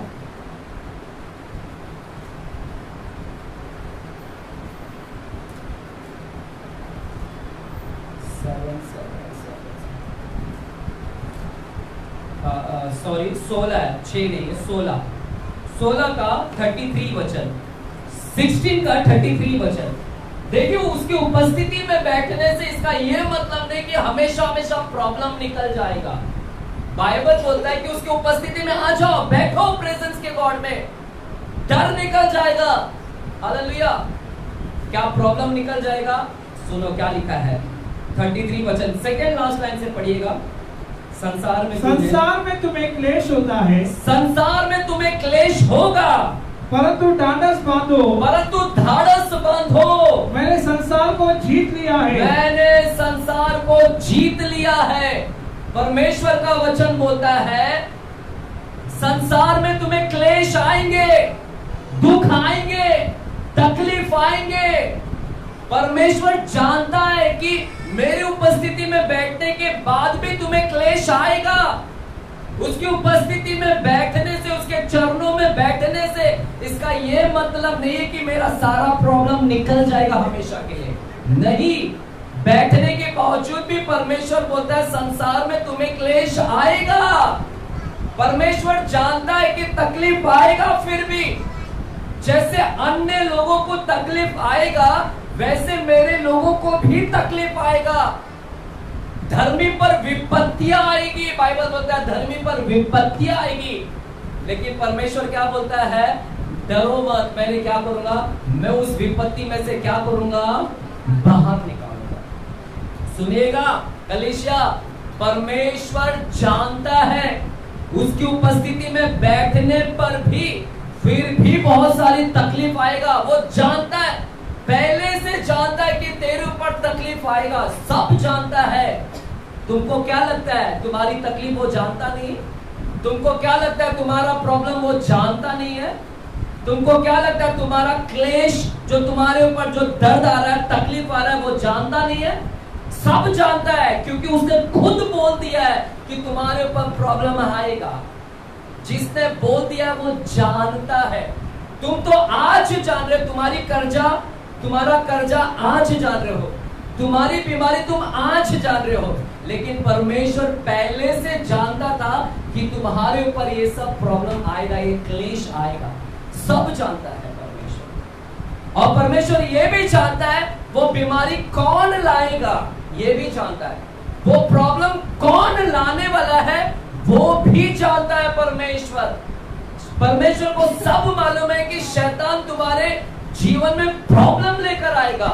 सॉरी 16 है, 6 नहीं है, 16 का 33 वचन, 16 का 33 वचन। देखिए, उसकी उपस्थिति में बैठने से इसका यह मतलब नहीं कि हमेशा हमेशा प्रॉब्लम निकल जाएगा। बाइबल बोलता है कि उसकी उपस्थिति में आ जाओ, बैठो प्रेजेंस के गॉड में, डर निकल जाएगा। हालेलुया। क्या प्रॉब्लम निकल जाएगा? सुनो क्या लिखा है 33 वचन, सेकंड लास्ट लाइन से पढ़िएगा। संसार में तुम्हें क्लेश होता है, संसार में तुम्हें क्लेश होगा, परंतु ढाढ़स बांधो, परंतु ढाढ़स बांधो, मैंने संसार को जीत लिया है, मैंने संसार को जीत लिया है। परमेश्वर का वचन बोलता है संसार में तुम्हें क्लेश आएंगे, दुख आएंगे, तकलीफ आएंगे। परमेश्वर जानता है कि मेरी उपस्थिति में बैठने के बाद भी तुम्हें क्लेश आएगा। उसकी उपस्थिति में बैठने से, उसके चरणों में बैठने से इसका यह मतलब नहीं है कि मेरा सारा प्रॉब्लम निकल जाएगा हमेशा के लिए। नहीं, बैठने के बावजूद भी परमेश्वर बोलता है संसार में तुम्हें क्लेश आएगा। परमेश्वर जानता है कि तकलीफ आएगा, फिर भी जैसे अन्य लोगों को तकलीफ आएगा वैसे मेरे लोगों को भी तकलीफ आएगा। धर्मी पर विपत्तियां आएगी, बाइबल बोलता है धर्मी पर विपत्तियां आएगी, लेकिन परमेश्वर क्या बोलता है? डरो मत, मैंने क्या करूंगा? मैं उस विपत्ति में से क्या करूंगा? बाहर निकालूंगा। सुनिएगा कलीसिया, परमेश्वर जानता है उसकी उपस्थिति में बैठने पर भी फिर भी बहुत सारी तकलीफ आएगा। वो जानता है पहले से जानता है कि तेरे ऊपर तकलीफ आएगा, सब जानता है। तुमको क्या लगता है तुम्हारी तकलीफ वो जानता नहीं? तुमको क्या लगता है तुम्हारा प्रॉब्लम वो जानता नहीं है? तुमको क्या लगता है तुम्हारा क्लेश, जो तुम्हारे ऊपर जो दर्द आ रहा है, तकलीफ आ रहा है, वो जानता नहीं है? सब जानता है, क्योंकि उसने खुद बोल दिया है कि तुम्हारे ऊपर प्रॉब्लम आएगा। जिसने बोल दिया वो जानता है। तुम तो आज जान रहे हो, तुम्हारा कर्जा आज जान रहे हो, तुम्हारी बीमारी तुम आज जान रहे हो, लेकिन परमेश्वर पहले से जानता था कि तुम्हारे ऊपर ये सब प्रॉब्लम आएगा, ये क्लेश आएगा। सब जानता है परमेश्वर। और परमेश्वर ये भी जानता है वो बीमारी कौन लाएगा, ये भी जानता है। वो प्रॉब्लम कौन लाने वाला है, वो भी जानता है परमेश्वर। परमेश्वर को सब मालूम है कि शैतान तुम्हारे जीवन में प्रॉब्लम लेकर आएगा।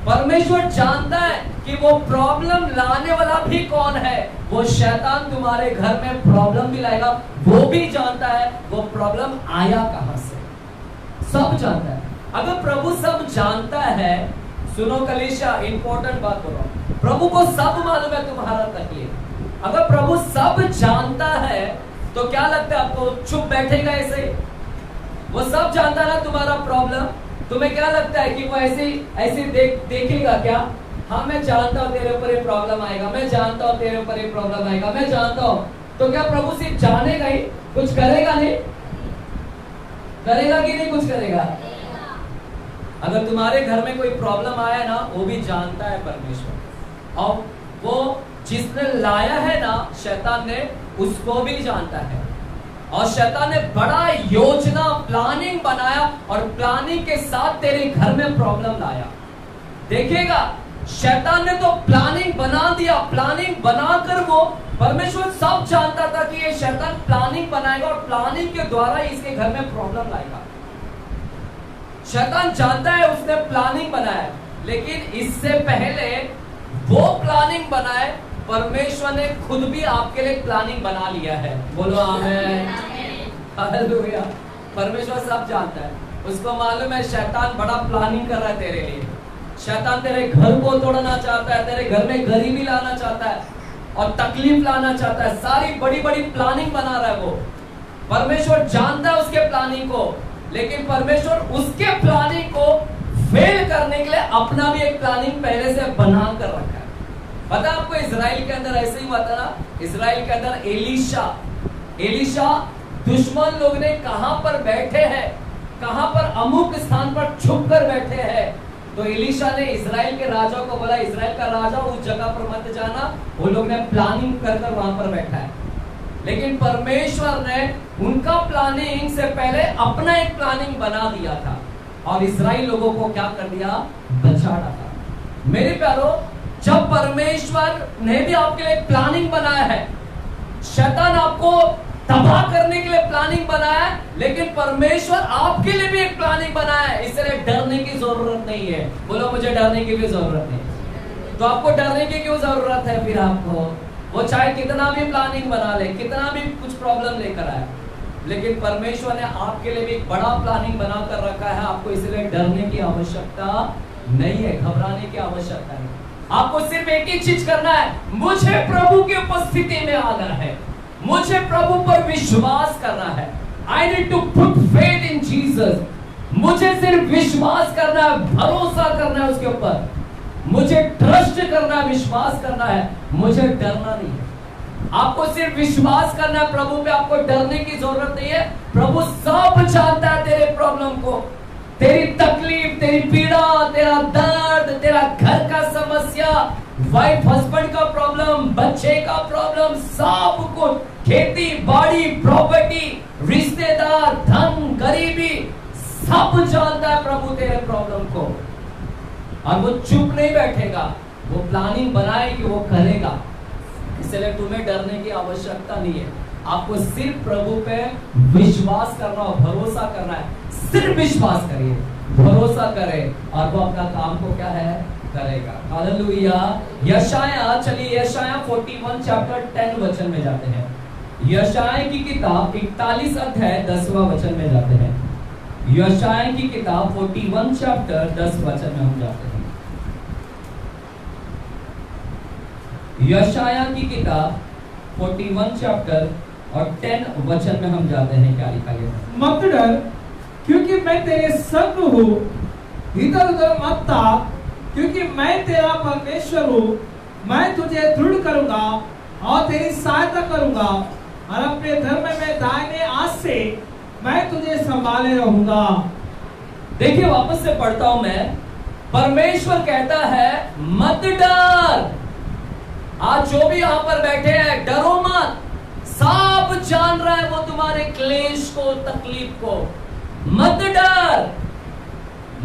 परमेश्वर जानता है कि वो प्रॉब्लम लाने वाला भी कौन है। वो शैतान तुम्हारे घर में प्रॉब्लम भी लाएगा, वो भी जानता है वो प्रॉब्लम आया कहां से। सब जानता है। अगर प्रभु सब जानता है, सुनो कलीसिया, इंपॉर्टेंट बात बोल रहा हूं, प्रभु को सब मालूम है तुम्हारा तकलीफ। अगर प्रभु सब जानता है तो क्या लगता है आपको, चुप बैठेगा ऐसे? वो सब जानता है ना तुम्हारा प्रॉब्लम, तुम्हें क्या लगता है कि वो ऐसे देखेगा क्या? हाँ मैं जानता हूं तेरे ऊपर ये प्रॉब्लम आएगा, मैं जानता हूं तेरे ऊपर ये प्रॉब्लम आएगा, मैं जानता हूं। तो क्या प्रभु सिर्फ जानेगा ही, कुछ करेगा नहीं? करेगा कि नहीं कुछ करेगा? अगर तुम्हारे घर में कोई प्रॉब्लम आया ना, वो भी जानता है परमेश्वर। और वो जिसने लाया है ना, शैतान ने, उसको भी जानता है। और शैतान ने बड़ा योजना, प्लानिंग बनाया, और प्लानिंग के साथ तेरे घर में प्रॉब्लम लाया। देखिएगा, शैतान ने तो प्लानिंग बना दिया, प्लानिंग बनाकर वो, परमेश्वर सब जानता था कि ये शैतान प्लानिंग बनाएगा और प्लानिंग के द्वारा इसके घर में प्रॉब्लम लाएगा। शैतान जानता है उसने प्लानिंग बनाया, लेकिन इससे पहले वो प्लानिंग बनाए, परमेश्वर ने खुद भी आपके लिए प्लानिंग बना लिया है। बोलो आमीन, हालेलुया। परमेश्वर सब जानता है, उसको मालूम है शैतान बड़ा प्लानिंग कर रहा है तेरे लिए। शैतान तेरे घर को तोड़ना चाहता है, तेरे घर में गरीबी लाना चाहता है और तकलीफ लाना चाहता है, सारी बड़ी बड़ी प्लानिंग बना रहा है वो। परमेश्वर जानता है उसके प्लानिंग को, लेकिन परमेश्वर उसके प्लानिंग को फेल करने के लिए अपना भी एक प्लानिंग पहले से बना कर रखा है। पता आपको इजराइल के अंदर ऐसे ही हुआ था ना, इजराइल के अंदर एलीशा दुश्मन लोग ने कहां पर बैठे हैं, कहां पर अमुक स्थान पर छुप कर बैठे हैं, तो एलीशा ने इजराइल के राजा को बोला, इजराइल का राजा उस जगह पर मत जाना, वो लोग ने प्लानिंग कर वहां पर बैठा है। लेकिन परमेश्वर ने उनका प्लानिंग से पहले अपना एक प्लानिंग बना दिया था और इजराइल लोगों को क्या कर दिया, बचा डाला। मेरे प्यारो, जब परमेश्वर ने भी आपके लिए प्लानिंग बनाया है, शैतान आपको तबाह करने के लिए प्लानिंग बनाया है, लेकिन परमेश्वर आपके लिए भी एक प्लानिंग बनाया है, इसलिए डरने की जरूरत नहीं है। बोलो मुझे डरने की भी जरूरत नहीं। तो आपको डरने की क्यों जरूरत है फिर? आपको वो चाहे कितना भी प्लानिंग बना ले, कितना भी कुछ प्रॉब्लम लेकर आए, लेकिन परमेश्वर ने आपके लिए भी एक बड़ा प्लानिंग बना कर रखा है। आपको इसलिए डरने की आवश्यकता नहीं है, घबराने की आवश्यकता नहीं। आपको सिर्फ एक ही चीज करना है, मुझे प्रभु की उपस्थिति में आना है, मुझे प्रभु पर विश्वास करना है। I need to put faith in Jesus। मुझे सिर्फ विश्वास करना है, भरोसा करना है उसके ऊपर, मुझे ट्रस्ट करना है, विश्वास करना है, मुझे डरना नहीं है। आपको सिर्फ विश्वास करना है प्रभु पे, आपको डरने की जरूरत नहीं है। प्रभु सब जानता है तेरे प्रॉब्लम को, तेरी तकलीफ, तेरी पीड़ा, तेरा दर्द, तेरा घर का समस्या, वाइफ हस्बैंड का प्रॉब्लम, बच्चे का प्रॉब्लम, सब कुछ, खेती बाड़ी, प्रॉपर्टी, रिश्तेदार, धन, गरीबी, सब जानता है प्रभु तेरे प्रॉब्लम को। और वो चुप नहीं बैठेगा, वो प्लानिंग बनाएगी, वो करेगा। इसलिए तुम्हें डरने की आवश्यकता नहीं है। आपको सिर्फ प्रभु पे विश्वास करना और भरोसा करना है। सिर्फ विश्वास करिए, भरोसा करें और वो अपना काम को क्या है, करेगा। हालेलुया। यशाया, चलिए यशाया 41 चैप्टर 10 वचन में जाते हैं। यशाया की किताब 41 अध्याय 10वां वचन में जाते हैं। यशाया की किताब 41 चैप्टर 10 वचन में हम जाते हैं। यशाया की किताब 41 चैप्टर और 10 वचन में हम जाते हैं। क्या लिखा गया है? मत डर, क्योंकि मैं तेरे संग हूँ। इधर उधर मत ताक, क्योंकि मैं तेरा परमेश्वर हूँ। मैं तुझे दृढ़ करूंगा और तेरी सहायता करूंगा, और अपने धर्म में दाहिने हाथ से मैं तुझे संभाले रहूंगा। देखिए, वापस से पढ़ता हूं मैं। परमेश्वर कहता है मत डर। आज जो भी यहां पर बैठे हैं, डरो मत। सब जान रहा है वो तुम्हारे क्लेश को, तकलीफ को। मत डर,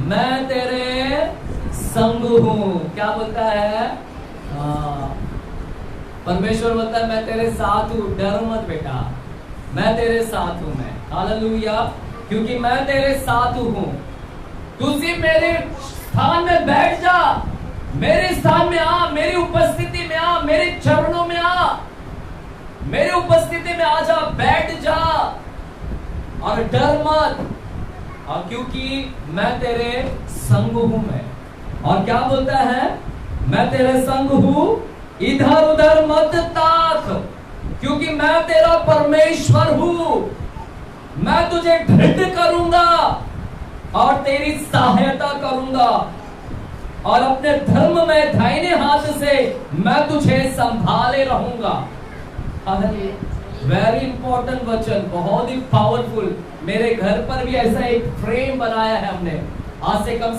मैं तेरे संग हूं। क्या बोलता है? परमेश्वर बोलता है मैं तेरे साथ हूं, डर मत बेटा, मैं तेरे साथ हूं। मैं हालेलुया, क्योंकि मैं तेरे साथ हूं। तू सिर्फ मेरे स्थान में बैठ जा, मेरे स्थान में आ, मेरी उपस्थिति में आ, मेरे चरणों में आ, मेरे उपस्थिति में आ जा, बैठ जा और डर मत। और क्योंकि मैं तेरे संग हूं। मैं और क्या बोलता है? मैं तेरे संग हूं, इधर उधर मत ताक, क्योंकि मैं तेरा परमेश्वर हूं। मैं तुझे दृढ़ करूंगा और तेरी सहायता करूंगा, और अपने धर्म में दाहिने हाथ से मैं तुझे संभाले रहूंगा। वेरी इंपॉर्टेंट वचन, बहुत ही पावरफुल। मेरे घर पर भी ऐसा एक फ्रेम बनाया है हमने। आज से कम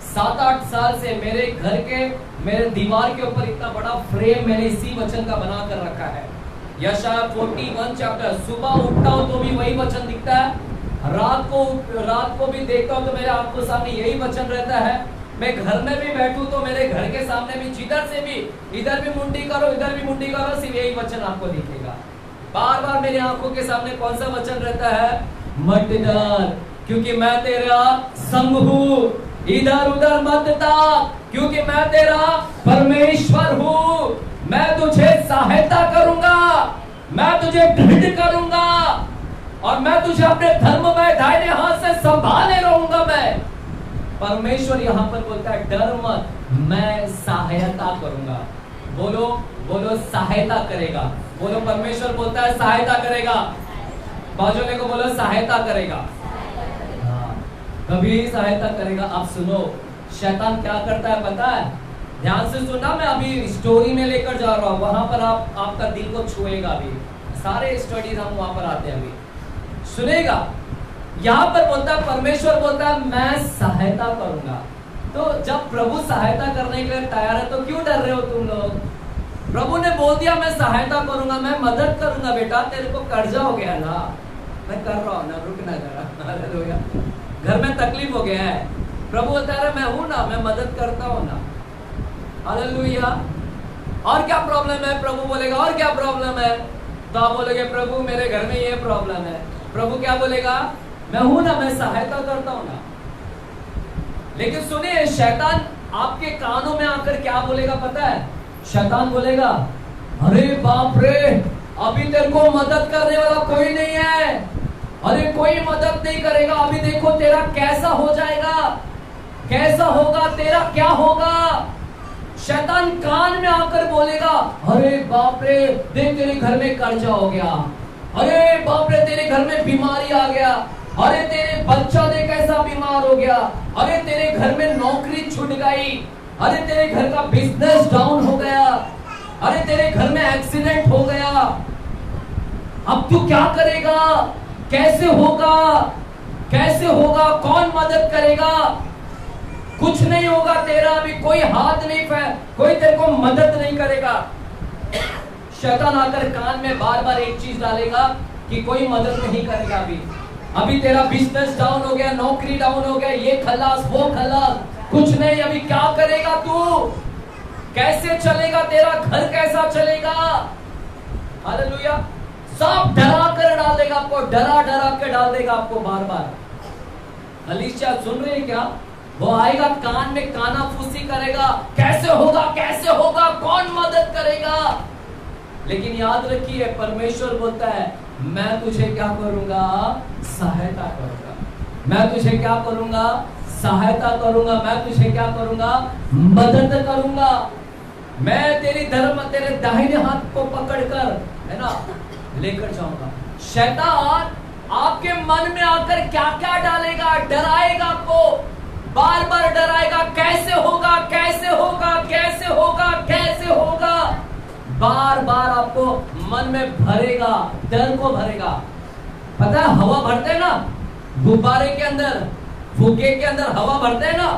7-8 साल से मेरे दीवार के ऊपर इतना बड़ा फ्रेम मैंने इसी वचन का बना कर रखा है। यशाया 41 चैप्टर। सुबह उठता हूं तो भी वही वचन दिखता है, रात को भी देखता हूं तो मेरे आंखों सामने यही वचन रहता है। मैं घर में भी बैठूं तो मेरे घर के सामने भी, जिधर से भी, इधर भी मुंडी करो, इधर भी मुंडी करो, सिर्फ यही वचन आपको दिखेगा। बार बार मेरी आंखों के सामने कौन सा वचन रहता है? मत डर, क्योंकि मैं तेरा संग हूं। इधर उधर मत ताक, क्योंकि मैं तेरा परमेश्वर हूं। मैं तुझे सहायता करूंगा, मैं तुझे दृढ़ करूंगा, और मैं तुझे अपने धर्म में दाहिने हाथ से संभाले रहूंगा। मैं परमेश्वर यहां पर बोलता है डर मत, मैं सहायता करूंगा। बोलो बोलो, सहायता करेगा। बोलो, परमेश्वर बोलता है सहायता करेगा। बाजू वाले को बोलो सहायता करेगा। कभी सहायता करेगा। आप सुनो, शैतान क्या करता है पता है? ध्यान से सुनना, मैं अभी स्टोरी में लेकर जा रहा हूं, वहां पर आपका दिल को छुएगा। अभी सारे स्टडीज हम वहां पर आते हैं, अभी सुनेगा। यहां पर बोलता है, परमेश्वर बोलता है मैं सहायता करूंगा। तो जब प्रभु सहायता करने के लिए तैयार है तो क्यों डर रहे हो तुम लोग? प्रभु ने बोल दिया मैं सहायता करूंगा, मैं मदद करूंगा। बेटा, तेरे को कर्जा हो गया ना, मैं कर रहा हूं ना, रुकना जरा। हालेलुया, घर में तकलीफ हो गया है, प्रभु बता रहा मैं हूं ना, मैं मदद करता हूं ना। हालेलुया। और क्या प्रॉब्लम है? प्रभु बोलेगा और क्या प्रॉब्लम है? तो आप बोलोगे प्रभु मेरे घर में ये प्रॉब्लम है। प्रभु क्या बोलेगा? मैं हूं ना, मैं सहायता करता हूं ना। लेकिन सुनिए, शैतान आपके कानों में आकर क्या बोलेगा पता है? शैतान बोलेगा अरे बाप रे, अभी तेरे को मदद करने वाला कोई नहीं है, अरे कोई मदद नहीं करेगा, अभी देखो तेरा कैसा हो जाएगा, कैसा होगा, तेरा क्या होगा। शैतान कान में आकर बोलेगा अरे बाप रे, देख तेरे घर में कर्जा हो गया, अरे बाप रे तेरे घर में बीमारी आ गया, अरे तेरे बच्चा देख कैसा बीमार हो गया, अरे तेरे घर में नौकरी छूट गई, अरे तेरे घर का बिजनेस डाउन हो गया, अरे तेरे घर में एक्सीडेंट हो गया, अब तू क्या करेगा, कैसे होगा, कैसे होगा, कौन मदद करेगा, कुछ नहीं होगा तेरा, अभी कोई हाथ नहीं कोई तेरे को मदद नहीं करेगा। शैतान आकर कान में बार बार एक चीज डालेगा कि कोई मदद नहीं करेगा, अभी तेरा बिजनेस डाउन हो गया, नौकरी डाउन हो गया, ये खलास वो खलास, कुछ नहीं, अभी क्या करेगा तू, कैसे चलेगा, तेरा घर कैसा चलेगा। हालेलुया। सब डरा कर डाल देगा आपको, डरा डरा के डाल देगा आपको बार बार। अलीशा सुन रहे हैं क्या? वो आएगा कान में काना फूसी करेगा, कैसे होगा, कौन मदद करेगा। लेकिन याद रखिए, परमेश्वर बोलता है मैं तुझे क्या करूंगा, सहायता करूंगा। मैं तुझे क्या करूंगा? सहायता करूंगा। मैं तुझे क्या करूंगा? मदद करूंगा। मैं तेरी धर्म तेरे दाहिने हाथ को पकड़कर, है ना, लेकर जाऊंगा। शैतान आपके मन में आकर क्या क्या डालेगा? डराएगा आपको, बार बार डराएगा। कैसे होगा, कैसे होगा, कैसे होगा, कैसे होगा, बार बार आपको मन में भरेगा, डर को भरेगा। पता है हवा भरते हैं ना गुब्बारे के अंदर, फुग्गे के अंदर हवा भरते हैं ना,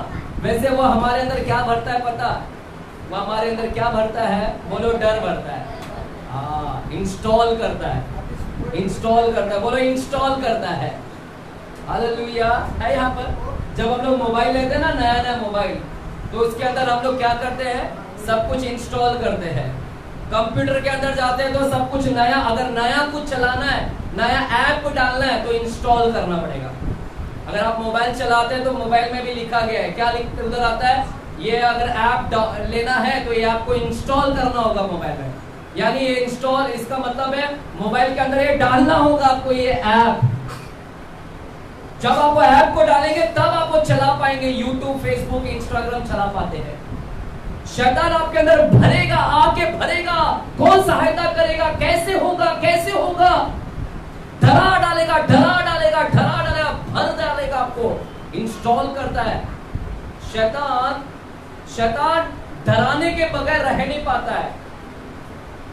वैसे वो हमारे अंदर क्या भरता है पता? वो हमारे अंदर क्या भरता है? बोलो डर भरता है। हाँ, इंस्टॉल करता है, इंस्टॉल करता है। बोलो इंस्टॉल करता है। हालेलुया। है यहाँ पर जब हम लोग मोबाइल लेते हैं ना, नया नया मोबाइल, तो उसके अंदर हम लोग क्या करते हैं? सब कुछ इंस्टॉल करते हैं। कंप्यूटर के अंदर जाते हैं तो सब कुछ नया, अगर नया कुछ चलाना है, नया ऐप डालना है तो इंस्टॉल करना पड़ेगा। अगर आप मोबाइल चलाते हैं तो मोबाइल में भी लिखा गया है, क्या लिख उधर आता है? ये अगर ऐप लेना है तो ये आपको इंस्टॉल करना होगा मोबाइल में। यानी ये इंस्टॉल, इसका मतलब है मोबाइल के अंदर ये डालना होगा आपको, ये ऐप। जब आप वो ऐप को डालेंगे तब आप वो चला पाएंगे, यूट्यूब, फेसबुक, इंस्टाग्राम चला पाते हैं। शैतान आपके अंदर भरेगा, आके भरेगा। कौन सहायता करेगा? कैसे होगा, कैसे होगा? डरा डालेगा, डरा डालेगा, डरा डालेगा, भर डालेगा आपको। इंस्टॉल करता है शैतान। शैतान डराने के बगैर रह नहीं पाता है,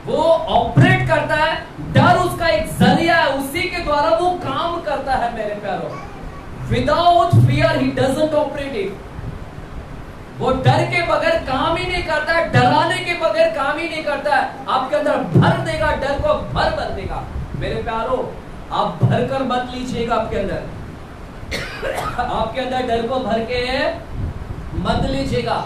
वो ऑपरेट करता है। डर उसका एक जरिया है, उसी के द्वारा वो काम करता है मेरे प्यारों। Without fear he doesn't operate it. वो डर के बगैर काम ही नहीं करता है, डराने के बगैर काम ही नहीं करता है। आपके अंदर भर देगा, डर को भर देगा। मेरे प्यारों, आप भर कर मत लीजिएगा आपके अंदर। आपके अंदर डर को भर के मत लीजिएगा।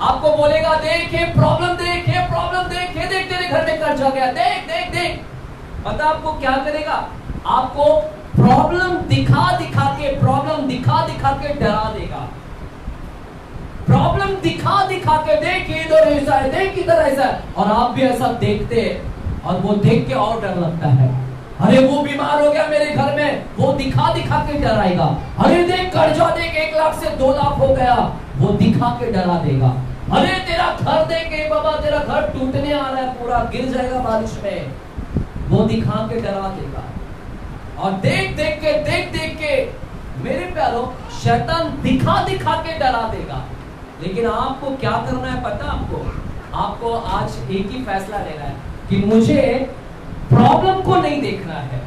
आपको बोलेगा देख ये प्रॉब्लम, देख ये प्रॉब्लम, देख ये, देख तेरे घर में कर्जा गया, देख देख देख। पता आपको क्या करेगा? आपको प्रॉब्लम दिखा दिखा के, प्रॉब्लम दिखा दिखा के डरा देगा। प्रॉब्लम दिखा दिखा के, देख इधर ऐसा है, देख इधर ऐसा है, और आप भी ऐसा देखते हैं और वो देख के और डर लगता है। अरे वो बीमार हो गया मेरे घर में, वो दिखा दिखा के डराएगा। अरे देख कर्जा, देख 1 लाख से 2 लाख हो गया, वो दिखा के डरा देगा। अरे तेरा घर देख बाबा, तेरा घर टूटने आ रहा है, पूरा गिर जाएगा बारिश में, वो दिखा के डरा देगा। और देख देख के, देख देख के मेरे प्यारों, शैतान दिखा दिखा के डरा देगा। लेकिन आपको क्या करना है पता? आपको आज एक ही फैसला लेना है कि मुझे प्रॉब्लम को नहीं देखना है।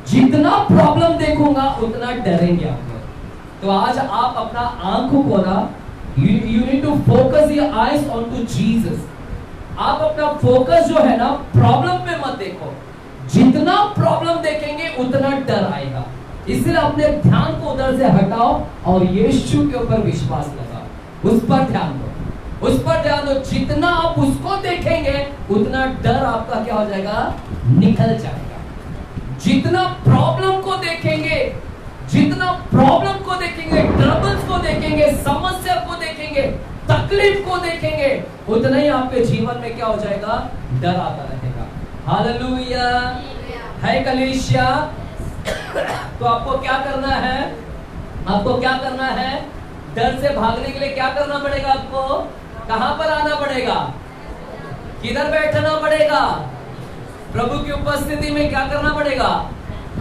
जितना प्रॉब्लम देखूंगा उतना डरेंगे आप लोग। तो आज आप अपना आंखों को ना, you need to focus your eyes onto Jesus. आप अपना फोकस जो है ना प्रॉब्लम पे मत देखो। जितना प्रॉब्लम देखेंगे उतना डर आएगा। इसलिए अपने ध्यान को उधर से हटाओ और यीशु के ऊपर विश्वास लगाओ, उस पर ध्यान दो, उस पर ध्यान दो। जितना आप उसको देखेंगे उतना डर आपका क्या हो जाएगा? निकल जाएगा। जितना प्रॉब्लम को देखेंगे, जितना प्रॉब्लम को देखेंगे, ट्रबल्स को देखेंगे, समस्या को देखेंगे, तकलीफ को देखेंगे, उतना ही आपके जीवन में क्या हो जाएगा? डर आता रहेगा। हालेलुया है कलीसिया। तो आपको क्या करना है? आपको क्या करना है? डर से भागने के लिए क्या करना पड़ेगा? आपको कहां पर आना पड़ेगा? किधर बैठना पड़ेगा? प्रभु की उपस्थिति में क्या करना पड़ेगा?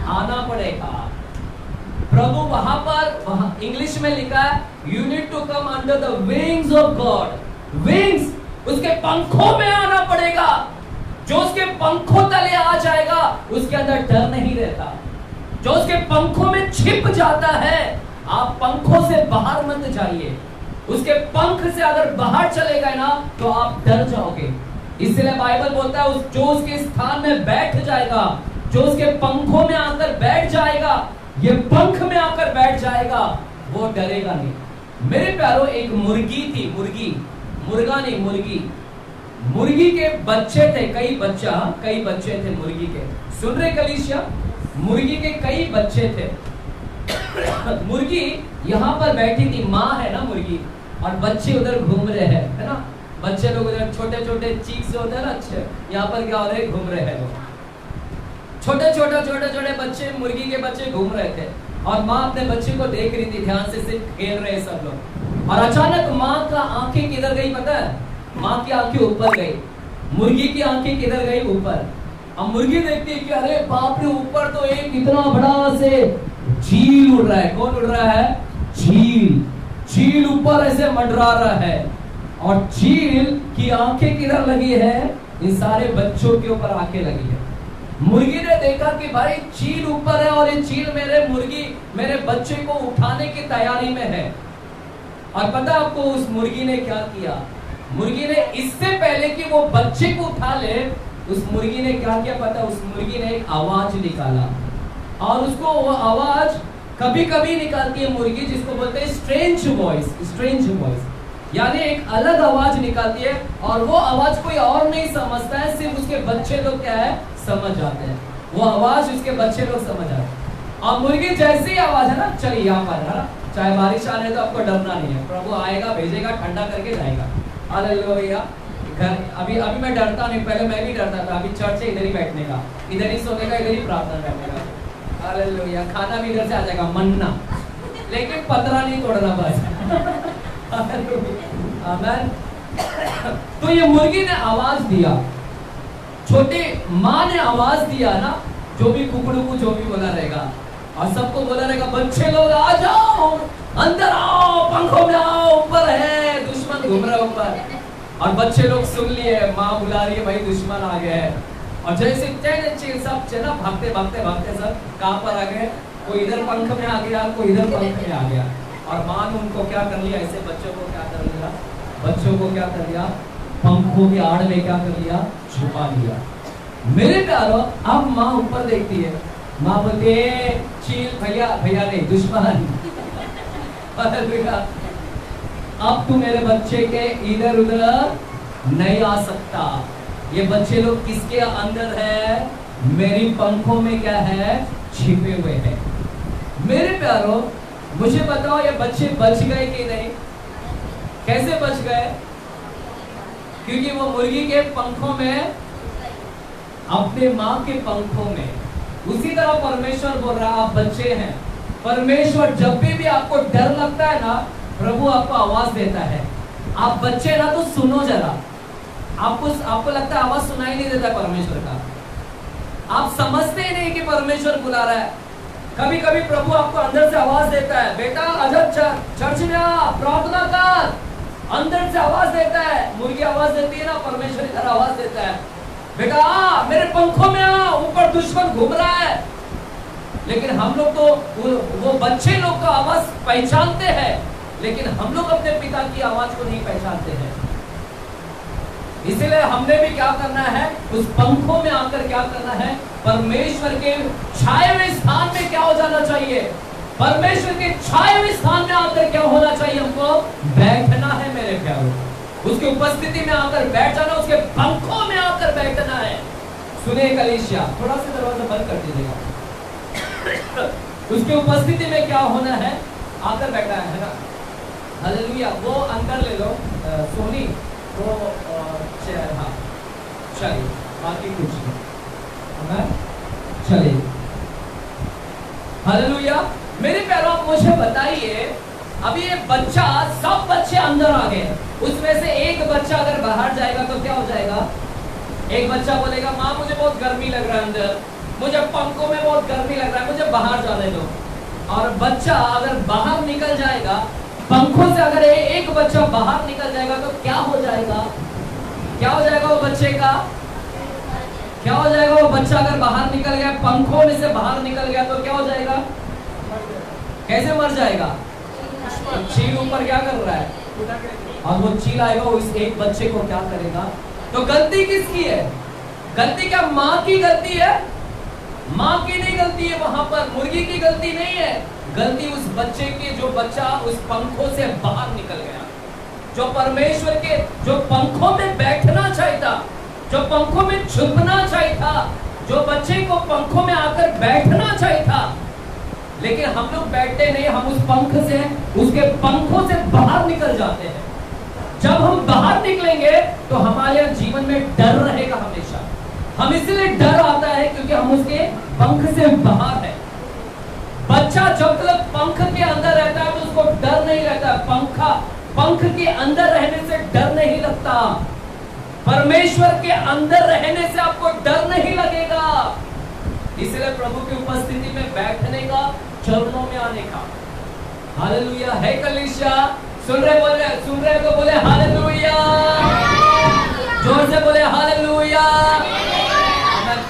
आना पड़ेगा। प्रभु वहां पर इंग्लिश में लिखा है, you need to come under the wings of God. Wings, उसके पंखों में आना पड़ेगा। जो उसके पंखों तले आ जाएगा उसके अंदर डर नहीं रहता। जो उसके पंखों में छिप जाता है, आप पंखों से बाहर मत जाइए। उसके पंख से अगर बाहर चले गए ना तो आप डर जाओगे। इसलिए बाइबल बोलता है जो उसके स्थान में बैठ जाएगा, जो उसके पंखों में आकर बैठ जाएगा, ये पंख में आकर बैठ जाएगा, वो डरेगा नहीं। मेरे प्यारों, एक मुर्गी थी, मुर्गा नहीं, मुर्गी के बच्चे थे, कई बच्चे थे मुर्गी के। सुन रहे कलीसिया? मुर्गी के कई बच्चे थे। मुर्गी यहाँ पर बैठी थी, माँ है ना मुर्गी, और बच्चे उधर घूम रहे हैं, है ना? बच्चे लोग उधर छोटे छोटे चीक्स होते हैं ना, अच्छे, यहाँ पर क्या हो रहे? घूम रहे हैं लोग। छोटे छोटे बच्चे, मुर्गी के बच्चे घूम रहे थे। और माँ अपने बच्चे को देख रही थी, ध्यान से सिर्फ खेल रहे सब लोग। और अचानक माँ का आंखें किधर गई पता है? माँ की आंखें ऊपर गई, मुर्गी की आंखें किधर गई? ऊपर। अब मुर्गी देखती है कि अरे बाप रे, ऊपर तो एक इतना बड़ा से चील उड़ रहा है। कौन उड़ रहा है? चील। चील ऊपर ऐसे मंडरा रहा है और चील की आंखें किधर लगी है? इन सारे बच्चों के ऊपर आंखें लगी है। मुर्गी ने देखा कि भाई चील ऊपर है और ये चील मेरे बच्चे को उठाने की तैयारी में है। और पता आपको उस मुर्गी ने क्या किया? मुर्गी ने इससे पहले कि वो बच्चे को उठा ले, उस मुर्गी ने क्या किया पता? उस मुर्गी ने एक आवाज निकाला और उसको वो आवाज कभी कभी निकालती है मुर्गी, जिसको बोलते हैं स्ट्रेंज वॉइस। स्ट्रेंज वॉइस यानी एक अलग आवाज निकालती है और वो आवाज कोई और नहीं समझता है, सिर्फ उसके बच्चे लोग क्या है समझ जाते हैं। वो आवाज उसके बच्चे लोग समझ आते हैं। और मुर्गी जैसे ही आवाज है ना, चलिए यहाँ पर है ना, चाहे बारिश आ रही है तो आपको डरना नहीं है, प्रभु आएगा, भेजेगा, ठंडा करके जाएगा। हालेलुया। घर अभी मैं डरता नहीं, पहले मैं भी डरता था। अभी चर्च है इधर ही बैठने का, इधर ही सोने का, इधर ही प्रार्थना करने का। हालेलुया। खाना भी इधर से आ जाएगा, मन्ना, लेकिन पतरा नहीं तोड़ना बस। आमेन। तो ये मुर्गी ने आवाज दिया, छोटी माँ ने आवाज दिया ना, जो भी कुकड़ू को जो भी बोला रहेगा और सबको बोला रहेगा बच्चे लोग आ जाओ, अंदर आओ, पंखों में आओ, ऊपर है दुश्मन घूम रहा है ऊपर। और बच्चे लोग सुन लिए, माँ बुला रही है, भाई दुश्मन आ गया है। और जैसे चील सब ना भागते भागते भागते सब कहाँ पर आ गए? कोई इधर पंख में आ गया, कोई इधर पंख में आ गया। और माँ ने उनको क्या कर लिया? ऐसे बच्चों को क्या कर लिया? बच्चों को क्या कर लिया? पंखों की आड़ में क्या कर लिया? छुपा लिया। मेरे प्यारो, अब माँ ऊपर देखती है, माँ बोलती है चील भैया, भैया नहीं दुश्मन, अब तू मेरे बच्चे के इधर उधर नहीं आ सकता। ये बच्चे लोग किसके अंदर है? मेरी पंखों में क्या है? छिपे हुए हैं। मेरे प्यारो, मुझे बताओ ये बच्चे बच गए कि नहीं? कैसे बच गए? क्योंकि वो मुर्गी के पंखों में, अपने माँ के पंखों में। उसी तरह परमेश्वर बोल रहा है, आप बच्चे हैं। परमेश्वर जब भी आपको डर लगता है ना, प्रभु आपको आवाज देता है। आप बच्चे ना तो सुनो जरा। आपको लगता है आवाज सुनाई नहीं देता परमेश्वर का, आप समझते ही नहीं कि परमेश्वर बुला रहा है। कभी कभी प्रभु आपको अंदर से आवाज देता है, बेटा अजब चर्च में आ, प्रार्थना कर। अंदर से आवाज देता है। मुर्गी आवाज देती है ना, परमेश्वर इधर आवाज देता है, बेटा आ, मेरे पंखों में आ, ऊपर दुश्मन घूम रहा है। लेकिन हम लोग तो वो बच्चे लोग का आवाज पहचानते हैं, लेकिन हम लोग अपने पिता की आवाज को नहीं पहचानते हैं। इसलिए हमने भी क्या करना है? उस पंखों में आकर क्या करना है? परमेश्वर के छाए हुए स्थान में क्या हो जाना चाहिए? परमेश्वर के छाए हुए स्थान में आकर क्या होना चाहिए? हमको बैठना है मेरे प्यारों। उसकी उपस्थिति में आकर बैठ जाना, उसके पंखों में आकर बैठना है। सुने कलीसिया, थोड़ा सा दरवाजा बंद कर दीजिएगा। उसकी उपस्थिति में क्या होना है? आकर बैठा है ना। हालेलुया। वो अंदर ले लो सोनी, वो चेयर। हाँ चलिए, बाकी कुछ नहीं। चलिए, हालेलुया। मेरे प्यारों, आप मुझे बताइए, अभी ये बच्चा, सब बच्चे अंदर आ गए, उसमें से एक बच्चा अगर बाहर जाएगा तो क्या हो जाएगा? एक बच्चा बोलेगा माँ मुझे बहुत गर्मी लग रहा है अंदर, मुझे पंखों में बहुत गर्मी लग रहा है, मुझे बाहर जाने दो। और बच्चा अगर बाहर निकल जाएगा, पंखों से अगर एक बच्चा बाहर निकल जाएगा तो क्या हो जाएगा? क्या हो जाएगा वो बच्चे का? क्या हो जाएगा वो बच्चा अगर बाहर निकल गया, पंखों में से बाहर निकल गया तो क्या हो जाएगा? कैसे मर जाएगा? चील ऊपर क्या कर रहा है? और वो चील आएगा, वो इस एक बच्चे को क्या करेगा? तो गलती किसकी है? गलती क्या माँ की गलती है? माँ की नहीं गलती है, वहां पर मुर्गी की गलती नहीं है। गलती उस बच्चे की, जो बच्चा उस पंखों से बाहर निकल गया, जो परमेश्वर के जो पंखों में बैठना चाहिए था, जो पंखों में छुपना चाहिए था, जो बच्चे को पंखों में आकर बैठना चाहिए था। लेकिन हम लोग बैठते नहीं, हम उस पंख से, उसके पंखों से बाहर निकल जाते हैं। जब हम बाहर निकलेंगे तो हमारे जीवन में डर रहेगा हमेशा। हम इसलिए डर आता है क्योंकि हम उसके पंख से बाहर है। बच्चा जब तक पंख के अंदर रहता है तो उसको डर नहीं रहता। पंख के अंदर रहने से डर नहीं लगता। परमेश्वर के अंदर रहने से आपको डर नहीं लगेगा। इसलिए प्रभु की उपस्थिति में बैठने का, चरणों में आने का। हालेलुया है कलीसिया। सुन रहे तो बोले हालेलुया। जोर से बोले हालेलुया।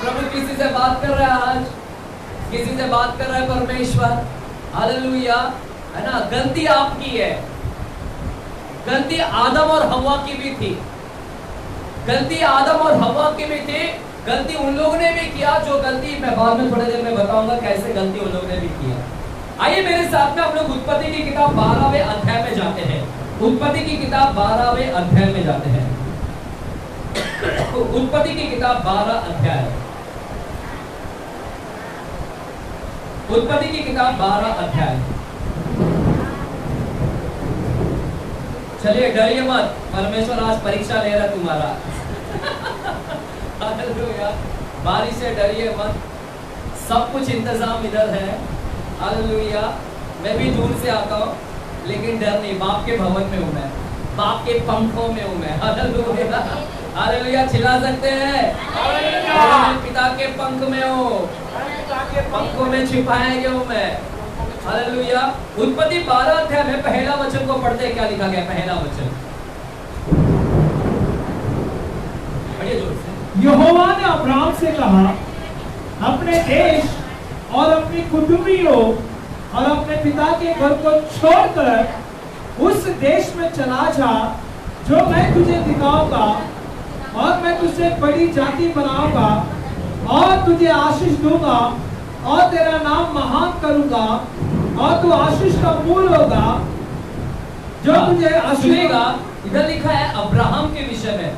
प्रभु किसी से बात कर रहा है आज, किसी से बात कर रहा है परमेश्वर। हालेलुया है ना। गलती आपकी है, गलती आदम और हवा की भी थी। गलती आदम और हवा की भी थी। गलती उन लोगों ने भी किया जो गलती मैं बाद में थोड़ी देर में बताऊंगा कैसे गलती उन लोगों ने भी किया। आइए मेरे साथ में हम लोग उत्पत्ति की किताब 12वें अध्याय में जाते हैं। उत्पत्ति की किताब 12वें अध्याय में जाते हैं। उत्पत्ति की किताब 12 अध्याय। उत्पत्ति की किताब 12 अध्याय। चलिए डरिए मत, परमेश्वर आज परीक्षा ले रहा तुम्हारा। हालेलुया। बारिश से डरिए मत, सब कुछ इंतजाम इधर है। हालेलुया। मैं भी दूर से आता हूँ लेकिन डर नहीं, बाप के भवन में हूँ मैं, बाप के पंखों में हूँ मैं। हालेलुया। हालेलुया चिल्ला सकते हैं। मैं पिता के पंख में हूँ, पंखों में छिपाया गया हूँ मैं। हालेलुया। उत्पत्ति 12 अध्याय में पहला वचन को पढ़ते क्या लिखा गया। पहला वचन पढ़िए जोर से। यहोवा ने अब्राहम से कहा, अपने देश और अपनी कुटुंबियों और अपने पिता के घर को छोड़कर उस देश में चला जा जो मैं तुझे दिखाऊंगा, और मैं तुझे बड़ी जाति बनाऊंगा और तुझे आशीष दूंगा और तेरा नाम महान करूंगा और तू आशीष का मूल होगा। जो तुझे सुनिएगा, इधर लिखा है अब्राहम के विषय में।